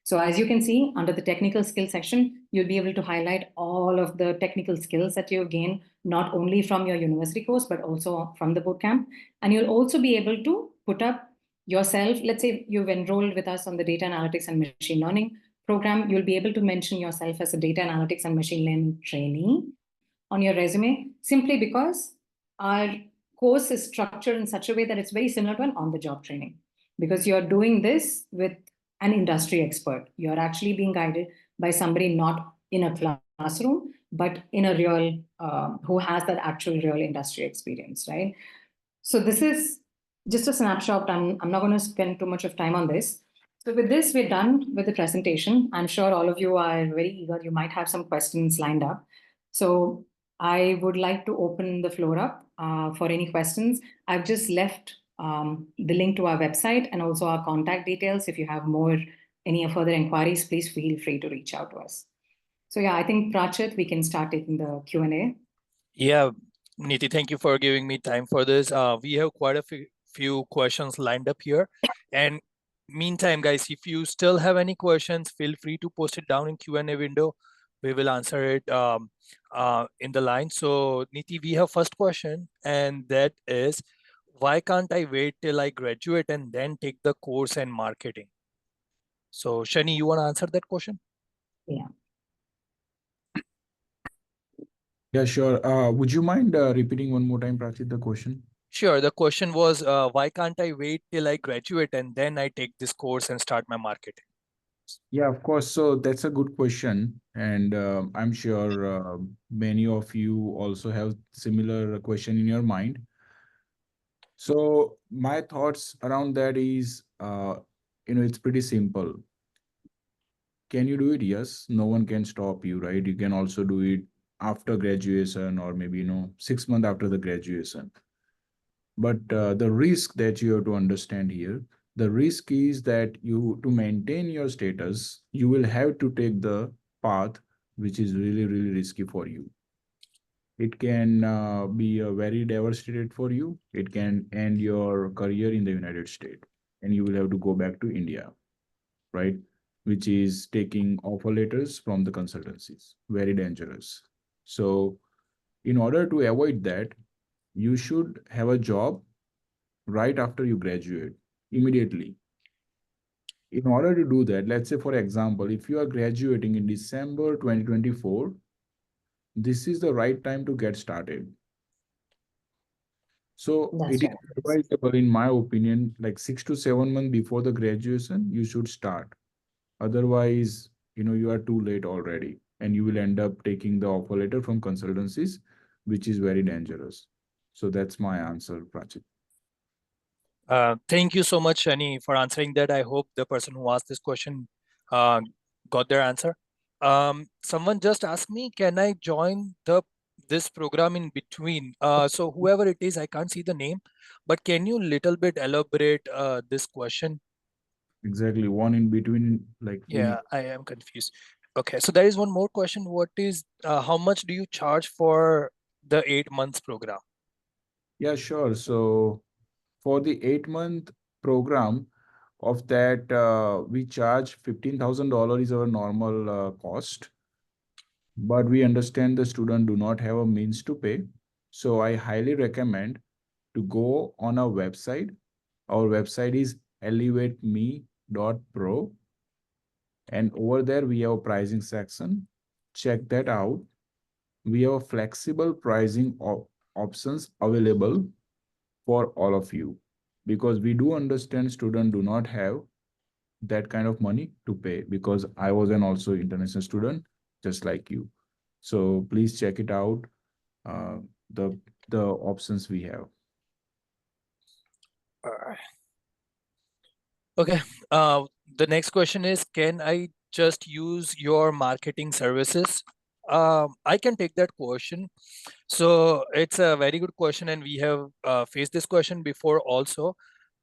So as you can see, under the technical skills section, you'll be able to highlight all of the technical skills that you've gained, not only from your university course, but also from the bootcamp. And you'll also be able to put up yourself. Let's say you've enrolled with us on the data analytics and machine learning program. You'll be able to mention yourself as a data analytics and machine learning trainee on your resume, simply because our course is structured in such a way that it's very similar to an on-the-job training, because you're doing this with an industry expert. You're actually being guided by somebody not in a classroom, but in a real, who has that actual real industry experience, right? So this is just a snapshot. I'm not going to spend too much of time on this. So with this, we're done with the presentation. I'm sure all of you are very eager. You might have some questions lined up. So I would like to open the floor up for any questions. I've just left the link to our website and also our contact details. If you have any further inquiries, please feel free to reach out to us. So yeah, I think Prachit, we can start taking the Q&A. Yeah, Niti, thank you for giving me time for this. We have quite a few questions lined up here. And meantime, guys, if you still have any questions, feel free to post it down in Q&A window. We will answer it in the line. So Niti, we have first question, and that is, why can't I wait till I graduate and then take the course and marketing? So Shani, you want to answer that question? Yeah. Yeah, sure. Would you mind repeating one more time, Prachit, the question? Sure. The question was, why can't I wait till I graduate and then I take this course and start my marketing? Yeah, of course. So that's a good question. And I'm sure many of you also have similar question in your mind. So my thoughts around that is, it's pretty simple. Can you do it? Yes. No one can stop you, right? You can also do it after graduation or maybe, 6 months after the graduation. But the risk that you have to understand here, the risk is that to maintain your status, you will have to take the path which is really, really risky for you. It can be very devastated for you. It can end your career in the United States and you will have to go back to India, right? Which is taking offer letters from the consultancies. Very dangerous. So in order to avoid that, you should have a job right after you graduate, immediately. In order to do that, let's say, for example, if you are graduating in December 2024, this is the right time to get started. So That's it is right. advisable, in my opinion, like 6 to 7 months before the graduation, you should start. Otherwise, you are too late already, and you will end up taking the offer letter from consultancies, which is very dangerous. So that's my answer, Prachit. Thank you so much, Shani, for answering that. I hope the person who asked this question got their answer. Someone just asked me, can I join this program in between? So whoever it is, I can't see the name, but can you little bit elaborate this question? Exactly. One in between, like. Yeah, I am confused. Okay, so there is one more question. How much do you charge for the 8 months program? Yeah, sure. So for the 8 month program, of that, we charge $15,000 is our normal cost. But we understand the student do not have a means to pay. So I highly recommend to go on our website. Our website is elevateme.pro. And over there, we have a pricing section. Check that out. We have flexible pricing options available for all of you, because we do understand students do not have that kind of money to pay, because I was an also international student just like you. So please check it out, the options we have. Okay. The next question is, can I just use your marketing services? I can take that question. So it's a very good question, and we have faced this question before also.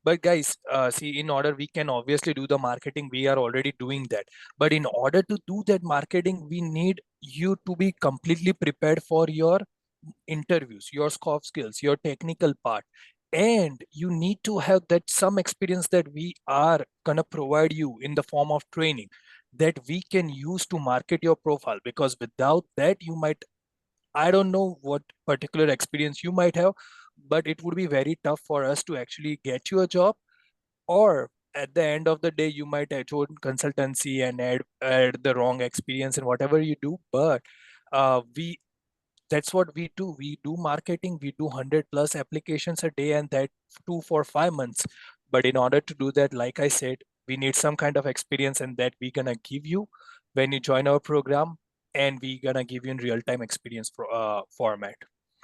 But guys, see, in order we can obviously do the marketing, we are already doing that. But in order to do that marketing, we need you to be completely prepared for your interviews, your soft skills, your technical part. And you need to have that some experience that we are gonna provide you in the form of training that we can use to market your profile. Because without that, you might, I don't know what particular experience you might have, but it would be very tough for us to actually get you a job. Or at the end of the day, you might join consultancy and add the wrong experience in whatever you do. But we that's what we do. We do marketing, we do 100+ applications a day, and that 2 for 5 months. But in order to do that, like I said, we need some kind of experience, and that we're gonna give you when you join our program, and we're gonna give you in real-time experience format.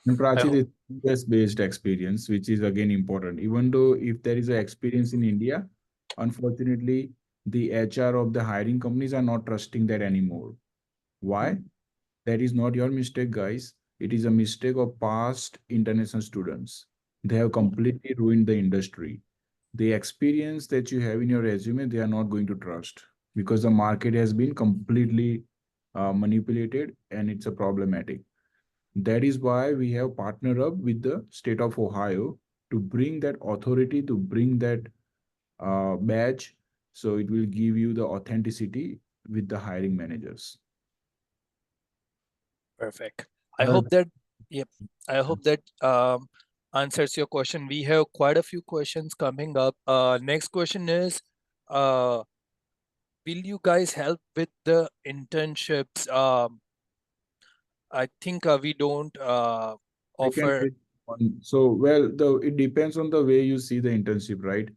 And I Prachit, hope. it's US-based experience, which is again important. Even though if there is an experience in India, unfortunately, the HR of the hiring companies are not trusting that anymore. Why? That is not your mistake, guys. It is a mistake of past international students. They have completely ruined the industry. The experience that you have in your resume, they are not going to trust because the market has been completely manipulated and it's a problematic. That is why we have partnered up with the state of Ohio to bring that authority, to bring that badge. So it will give you the authenticity with the hiring managers. Perfect. I hope that, yep, I hope that answers your question. We have quite a few questions coming up. Next question is, will you guys help with the internships? I think we don't I can offer. take one. So, well, it depends on the way you see the internship, right?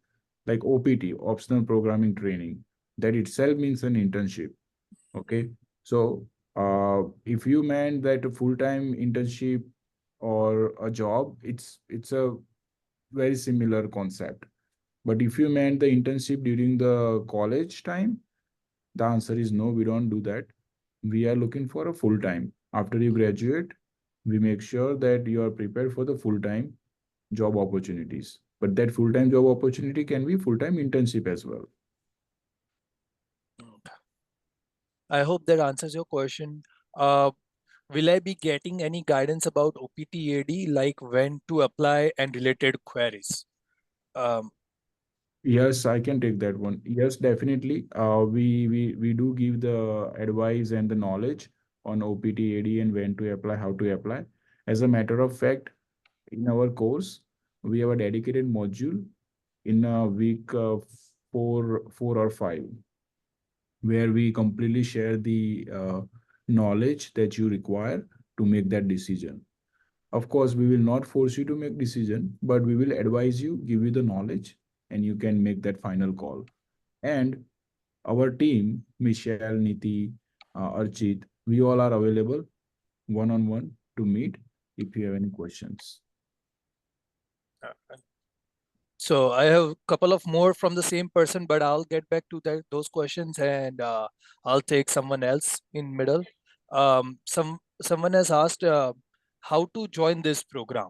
Like OPT, optional programming training, that itself means an internship. Okay. So, if you meant that a full-time internship or a job, it's a very similar concept. But if you meant the internship during the college time, the answer is no, we don't do that. We are looking for a full-time. After you graduate, we make sure that you are prepared for the full-time job opportunities. But that full-time job opportunity can be full-time internship as well. I hope that answers your question. Will I be getting any guidance about OPTAD, like when to apply and related queries? Yes, I can take that one. Yes, definitely. We do give the advice and the knowledge on OPT, AD, and when to apply, how to apply. As a matter of fact, in our course, we have a dedicated module in a week four or five, where we completely share the knowledge that you require to make that decision. Of course, we will not force you to make decision, but we will advise you, give you the knowledge, and you can make that final call. And our team, Michelle, Niti, Archit, we all are available one-on-one to meet if you have any questions. So I have a couple of more from the same person, but I'll get back to those questions and I'll take someone else in middle. Someone has asked how to join this program.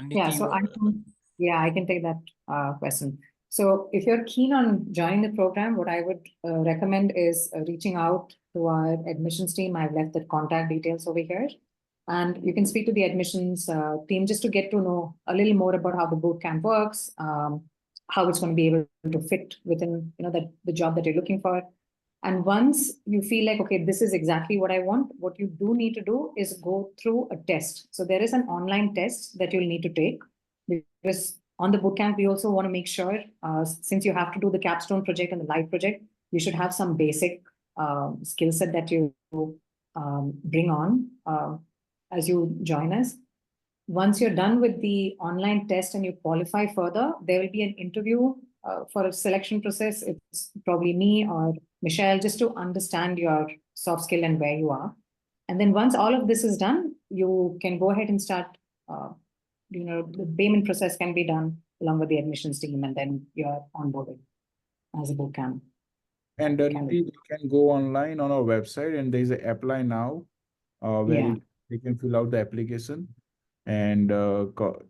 Niti, I can take that question. So if you're keen on joining the program, what I would recommend is reaching out to our admissions team. I've left the contact details over here. And you can speak to the admissions team just to get to know a little more about how the bootcamp works, how it's going to be able to fit within the job that you're looking for. And once you feel like, okay, this is exactly what I want, what you do need to do is go through a test. So there is an online test that you'll need to take, because on the bootcamp, we also want to make sure, since you have to do the capstone project and the live project, you should have some basic skill set that you bring on as you join us. Once you're done with the online test and you qualify further, there will be an interview for a selection process. It's probably me or Michelle, just to understand your soft skill and where you are. And then once all of this is done, you can go ahead and start, the payment process can be done along with the admissions team, and then you're onboarded as a bootcamp. And you can go online on our website, and there is a apply now, where you can fill out the application and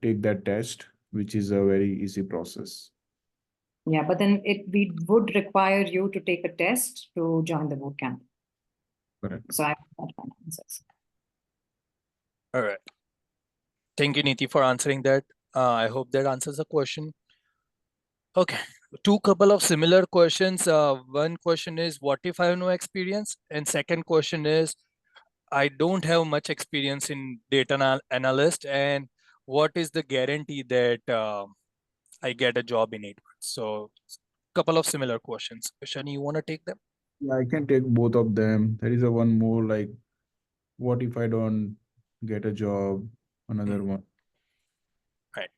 take that test, which is a very easy process. Yeah, but then we would require you to take a test to join the bootcamp. Correct. So I have that kind of answers. all right. Thank you, Niti, for answering that. I hope that answers the question. Okay, couple of similar questions. One question is, what if I have no experience? And second question is, I don't have much experience in data analyst, and what is the guarantee that I get a job in 8 months? So couple of similar questions. Shani, you want to take them? Yeah, I can take both of them. There is a one more, like, what if I don't get a job? Another one. Right.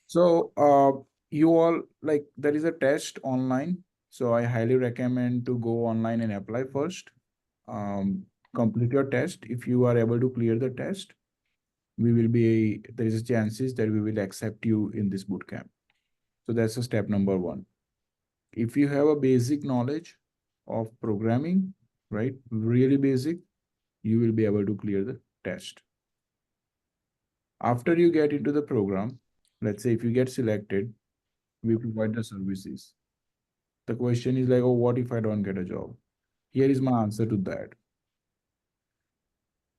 So you all, like, there is a test online. So I highly recommend to go online and apply first. Complete your test. If you are able to clear the test, there is a chances that we will accept you in this bootcamp. So that's a step number one. If you have a basic knowledge of programming, right, really basic, you will be able to clear the test. After you get into the program, let's say if you get selected, we provide the services. The question is like, oh, what if I don't get a job? Here is my answer to that.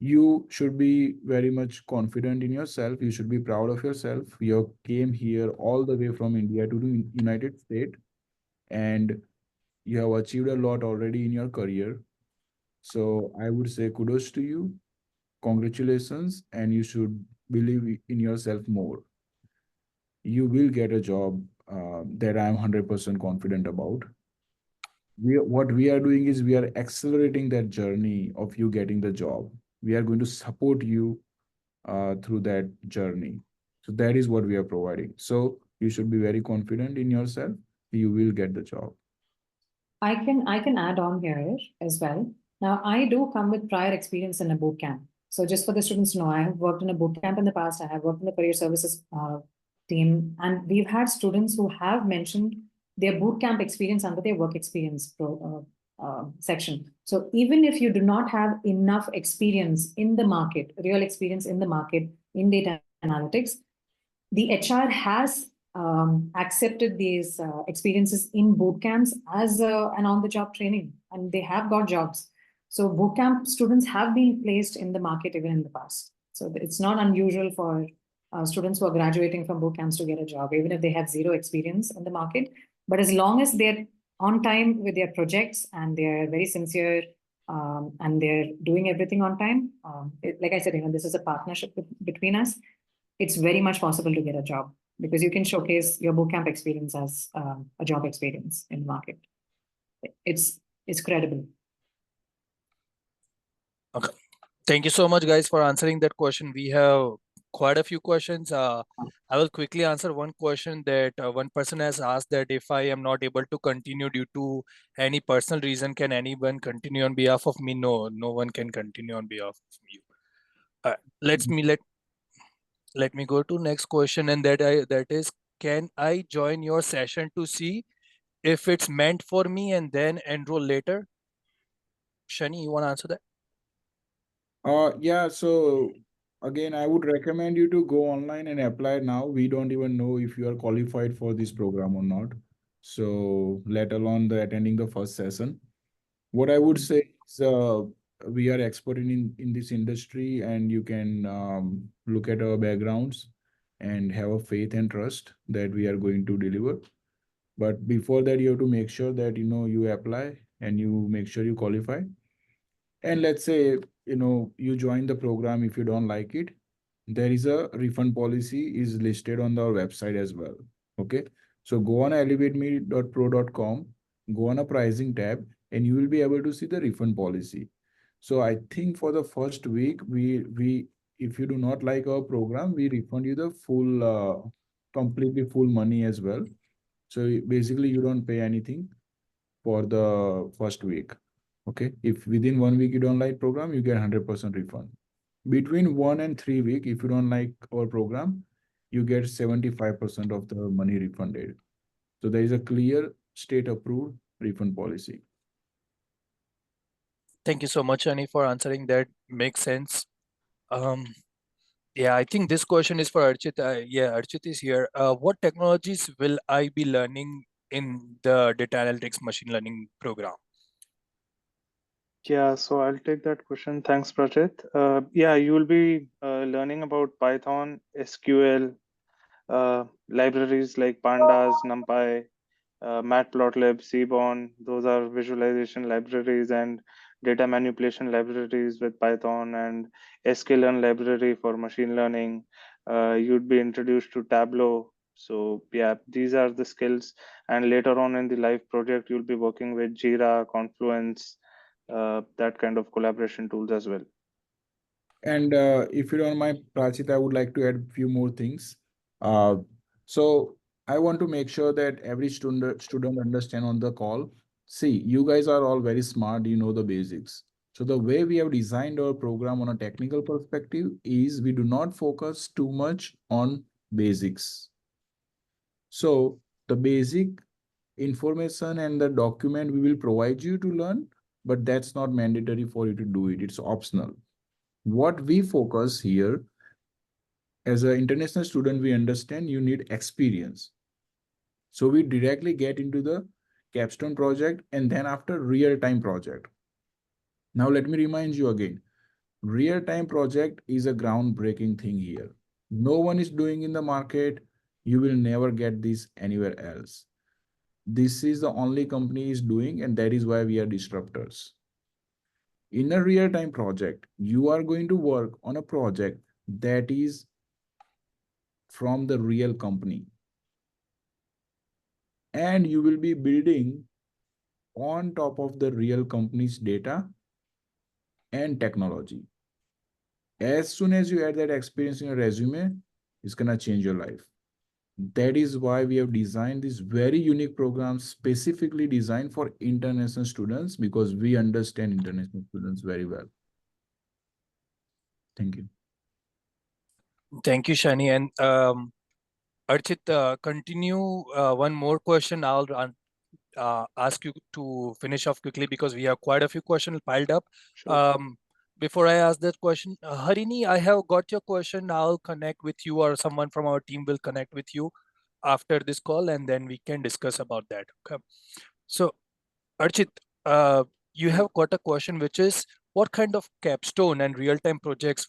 You should be very much confident in yourself. You should be proud of yourself. You came here all the way from India to the United States, and you have achieved a lot already in your career. So I would say kudos to you, congratulations, and you should believe in yourself more. You will get a job that I'm 100% confident about. What we are doing is we are accelerating that journey of you getting the job. We are going to support you through that journey. So that is what we are providing. So you should be very confident in yourself. You will get the job. I can add on here as well. Now, I do come with prior experience in a boot camp. So just for the students to know, I have worked in a boot camp in the past. I have worked in the career services team, and we've had students who have mentioned their boot camp experience under their work experience section. So even if you do not have enough experience in the market, real experience in the market in data analytics, the HR has accepted these experiences in boot camps as an on-the-job training, and they have got jobs. So boot camp students have been placed in the market even in the past. So it's not unusual for students who are graduating from boot camps to get a job, even if they have zero experience in the market. But as long as they're on time with their projects and they're very sincere and they're doing everything on time, like I said, this is a partnership between us. It's very much possible to get a job because you can showcase your bootcamp experience as a job experience in the market. It's credible. Okay. Thank you so much, guys, for answering that question. We have quite a few questions. I will quickly answer one question that one person has asked, that if I am not able to continue due to any personal reason, can anyone continue on behalf of me? No, no one can continue on behalf of you. Let me go to next question, and that is, can I join your session to see if it's meant for me and then enroll later? Shani, you want to answer that? Yeah, so again, I would recommend you to go online and apply now. We don't even know if you are qualified for this program or not. So let alone the attending the first session. What I would say is we are expert in this industry, and you can look at our backgrounds and have a faith and trust that we are going to deliver. But before that, you have to make sure that you apply and you make sure you qualify. And let's say you join the program. If you don't like it, there is a refund policy is listed on our website as well. Okay, so go on elevateme.pro.com, go on a pricing tab, and you will be able to see the refund policy. So I think for the first week, we if you do not like our program, we refund you the full completely full money as well. So basically you don't pay anything for the first week. Okay, if within 1 week you don't like program, you get 100% refund. Between 1 and 3 weeks, if you don't like our program, you get 75% of the money refunded. So there is a clear state approved refund policy. Thank you so much, Shani, for answering that. Makes sense. Yeah, I think this question is for Archit. Yeah, Archit is here. What technologies will I be learning in the data analytics machine learning program? Yeah, so I'll take that question. Thanks, Prajit. Yeah, you will be learning about Python, SQL, libraries like Pandas, NumPy, Matplotlib, Seaborn. Those are visualization libraries, and data manipulation libraries with Python, and sklearn library for machine learning. You'd be introduced to Tableau. So yeah, these are the skills. And later on in the live project, you'll be working with Jira, Confluence, that kind of collaboration tools as well. And if you don't mind, Prachit, I would like to add a few more things. So I want to make sure that every student understand on the call. See, you guys are all very smart, you know the basics. So the way we have designed our program on a technical perspective is we do not focus too much on basics. So the basic information and the document we will provide you to learn, but that's not mandatory for you to do it. It's optional. What we focus here as an international student, we understand you need experience. So we directly get into the capstone project and then after real-time project. Now let me remind you again, real-time project is a groundbreaking thing here. No one is doing in the market. You will never get this anywhere else. This is the only company is doing, and that is why we are disruptors. In a real-time project, you are going to work on a project that is from the real company. And you will be building on top of the real company's data and technology. As soon as you add that experience in your resume, it's going to change your life. That is why we have designed this very unique program specifically designed for international students, because we understand international students very well. Thank you. Thank you, Shani. And Archit, continue one more question. I'll ask you to finish off quickly because we have quite a few questions piled up. Sure. Before I ask that question, Harini, I have got your question. I'll connect with you, or someone from our team will connect with you after this call, and then we can discuss about that. Okay. So, Archit, you have got a question, which is what kind of capstone and real-time projects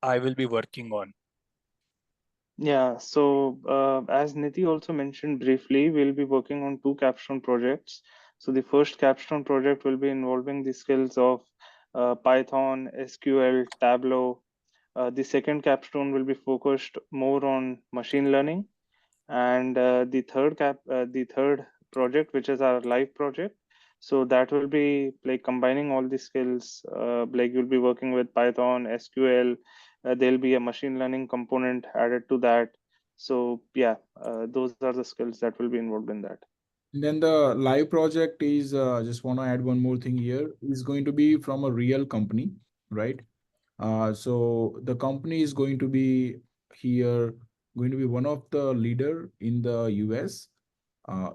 I will be working on? Yeah, so as Niti also mentioned briefly, we'll be working on two capstone projects. So the first capstone project will be involving the skills of Python, SQL, Tableau. The second capstone will be focused more on machine learning, and the third project, which is our live project, so that will be like combining all the skills. Like you'll be working with Python, SQL. There'll be a machine learning component added to that. So yeah, those are the skills that will be involved in that. And then the live project is, just want to add one more thing here, is going to be from a real company, right? So the company is going to be here, going to be one of the leader in the US,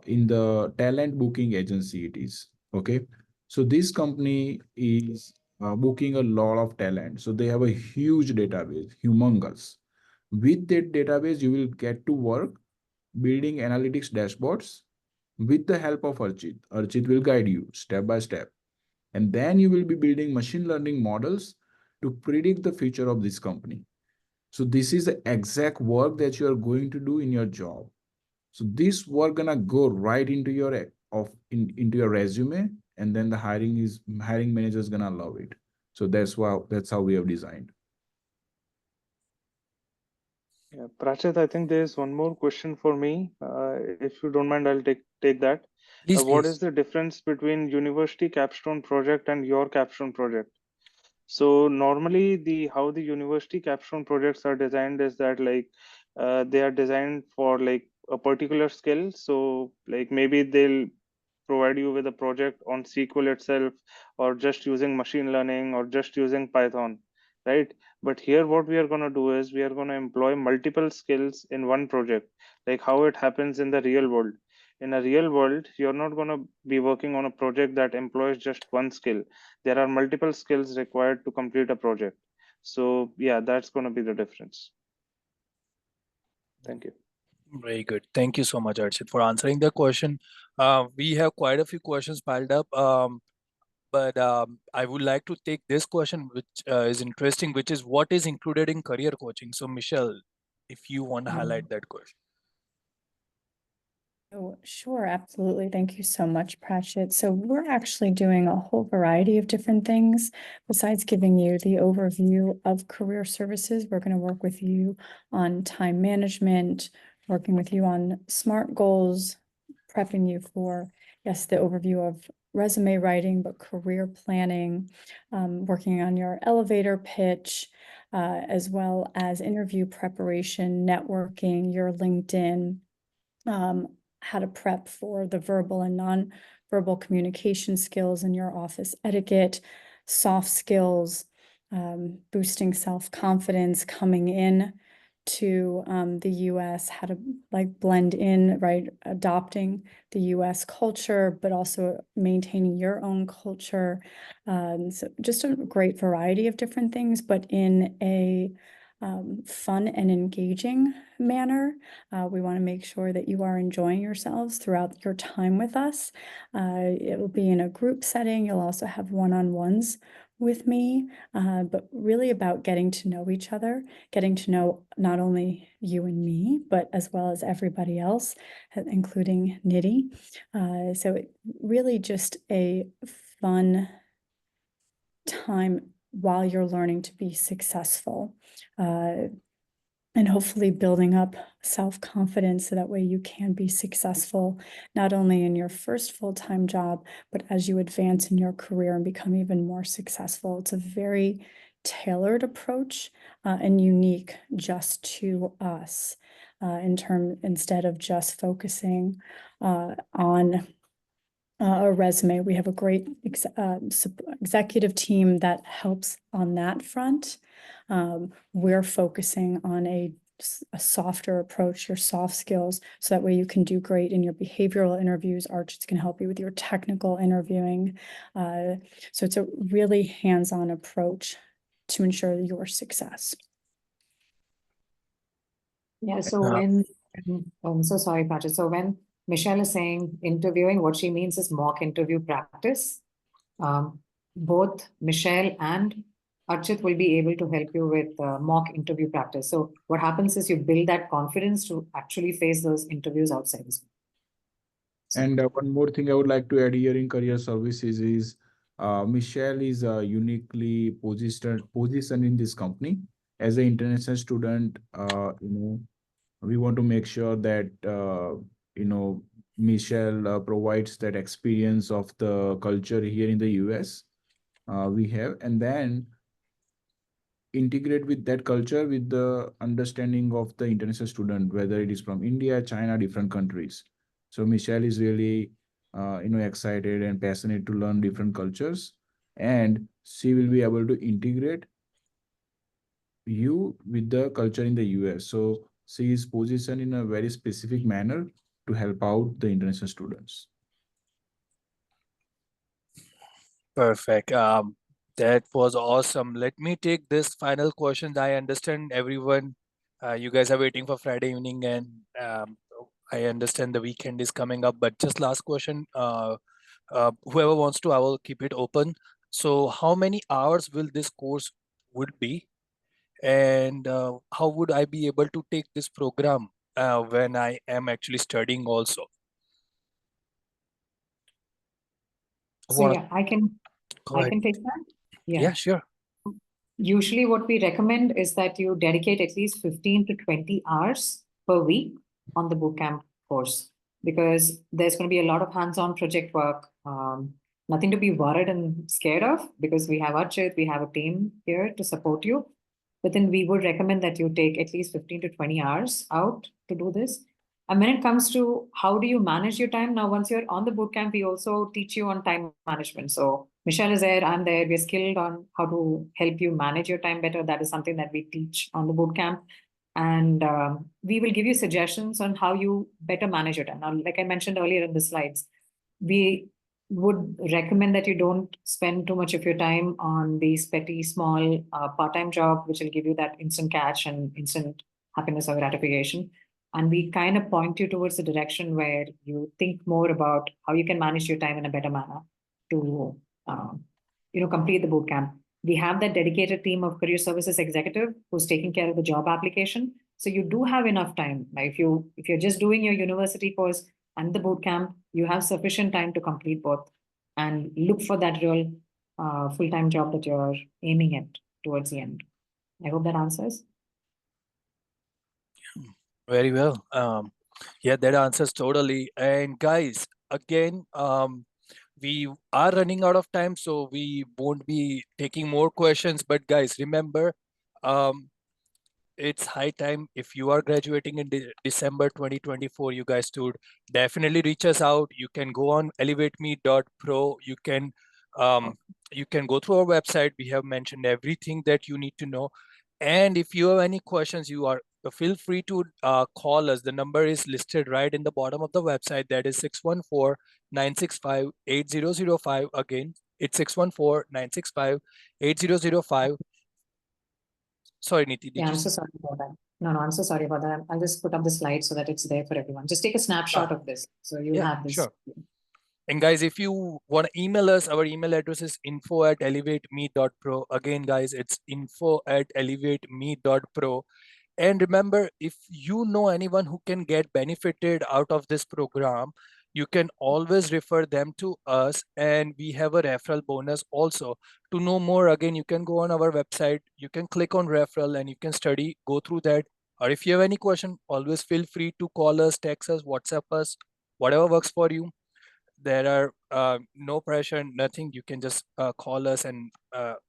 in the talent booking agency it is. Okay. So this company is booking a lot of talent. So they have a huge database, humongous. With that database, you will get to work building analytics dashboards with the help of Archit. Archit will guide you step by step. And then you will be building machine learning models to predict the future of this company. So this is the exact work that you are going to do in your job. So this work gonna go right into your into your resume, and then the hiring manager is gonna love it. So that's how we have designed. Yeah, Prachit, I think there's one more question for me. If you don't mind, I'll take that. Please, What please. is the difference between university capstone project and your capstone project? So normally how the university capstone projects are designed is that like they are designed for like a particular skill. So like maybe they'll provide you with a project on SQL itself, or just using machine learning, or just using Python, right? But here what we are going to do is we are going to employ multiple skills in one project, like how it happens in the real world. In a real world, you're not going to be working on a project that employs just one skill. There are multiple skills required to complete a project. So yeah, that's going to be the difference. Thank you. Very good. Thank you so much, Archit, for answering the question. We have quite a few questions piled up, but I would like to take this question, which is interesting, which is what is included in career coaching? So, Michelle, if you want to highlight that question. Oh, sure, absolutely. Thank you so much, Pratchett. So we're actually doing a whole variety of different things. Besides giving you the overview of career services, we're going to work with you on time management, working with you on SMART goals, prepping you for, yes, the overview of resume writing, but career planning, working on your elevator pitch, as well as interview preparation, networking, your LinkedIn, how to prep for the verbal and non-verbal communication skills in your office etiquette, soft skills, boosting self-confidence coming in to the US, how to like blend in, right? Adopting the US culture, but also maintaining your own culture. So just a great variety of different things, but in a fun and engaging manner. We want to make sure that you are enjoying yourselves throughout your time with us. It will be in a group setting. You'll also have one-on-ones with me, but really about getting to know each other, getting to know not only you and me, but as well as everybody else, including Nidhi. So it really just a fun time while you're learning to be successful, and hopefully building up self-confidence so that way you can be successful, not only in your first full-time job, but as you advance in your career and become even more successful. It's a very tailored approach and unique just to us instead of just focusing on a resume. We have a great executive team that helps on that front. We're focusing on a softer approach, your soft skills, so that way you can do great in your behavioral interviews. Archits can help you with your technical interviewing. So it's a really hands-on approach to ensure your success. Yeah, so when, I'm so sorry, Patrick. So when Michelle is saying interviewing, what she means is mock interview practice. Both Michelle and Archit will be able to help you with mock interview practice. So what happens is you build that confidence to actually face those interviews outside as well. And one more thing I would like to add here in career services is Michelle is uniquely positioned in this company as an international student. We want to make sure that Michelle provides that experience of the culture here in the US we have, and then integrate with that culture with the understanding of the international student, whether it is from India, China, different countries. So Michelle is really excited and passionate to learn different cultures, and she will be able to integrate you with the culture in the US. So she is positioned in a very specific manner to help out the international students. Perfect. That was awesome. Let me take this final question. I understand everyone, you guys are waiting for Friday evening, and I understand the weekend is coming up, but just last question. Whoever wants to, I will keep it open. So how many hours will this course would be? And how would I be able to take this program when I am actually studying also? So yeah, I can take that. Yeah, sure. Usually what we recommend is that you dedicate at least 15 to 20 hours per week on the bootcamp course, because there's going to be a lot of hands-on project work. Nothing to be worried and scared of, because we have Archit, we have a team here to support you. But then we would recommend that you take at least 15 to 20 hours out to do this. And when it comes to how do you manage your time, now once you're on the bootcamp, we also teach you on time management. So Michelle is there, I'm there, we're skilled on how to help you manage your time better. That is something that we teach on the bootcamp. And we will give you suggestions on how you better manage your time. Now, like I mentioned earlier in the slides, we would recommend that you don't spend too much of your time on these petty, small part-time job, which will give you that instant cash and instant happiness or gratification. And we kind of point you towards the direction where you think more about how you can manage your time in a better manner to, complete the bootcamp. We have that dedicated team of career services executive who's taking care of the job application. So you do have enough time. Now, if you're just doing your university course and the bootcamp, you have sufficient time to complete both and look for that real full-time job that you're aiming at towards the end. I hope that answers. Very well. Yeah, that answers totally. And guys, again, we are running out of time, so we won't be taking more questions. But guys, remember, it's high time. If you are graduating in December 2024, you guys should definitely reach us out. You can go on elevateme.pro. You can go through our website. We have mentioned everything that you need to know. And if you have any questions, feel free to call us. The number is listed right in the bottom of the website. That is 614-965-8005. Again, it's 614-965-8005. Sorry, Niti, did Yeah, you I'm so say? sorry about that. No, I'm so sorry about that. I'll just put up the slide so that it's there for everyone. Just take a snapshot of this. So you'll yeah, have this. sure. And guys, if you want to email us, our email address is info@elevateme.pro. Again, guys, it's info@elevateme.pro. And remember, if you know anyone who can get benefited out of this program, you can always refer them to us, and we have a referral bonus also. To know more, again, you can go on our website, you can click on referral and you can study, go through that. Or if you have any question, always feel free to call us, text us, WhatsApp us, whatever works for you. There are no pressure, nothing. You can just call us and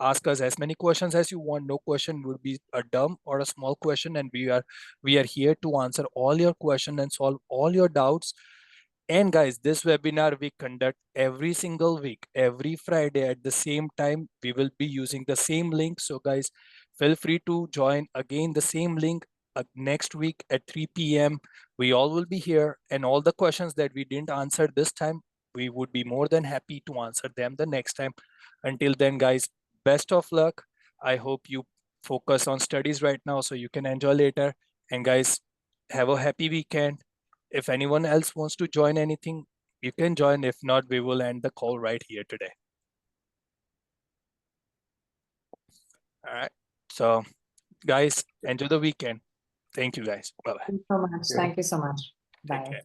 ask us as many questions as you want. No question would be a dumb or a small question, and we are here to answer all your questions and solve all your doubts. And guys, this webinar we conduct every single week, every Friday at the same time. We will be using the same link. So guys, feel free to join again the same link next week at 3 p.m. We all will be here, and all the questions that we didn't answer this time, we would be more than happy to answer them the next time. Until then, guys, best of luck. I hope you focus on studies right now so you can enjoy later. And guys, have a happy weekend. If anyone else wants to join anything, you can join. If not, we will end the call right here today. All right. So guys, enjoy the weekend. Thank you, guys. Bye-bye. Thank you so much. Thank you so much. Take Bye. care.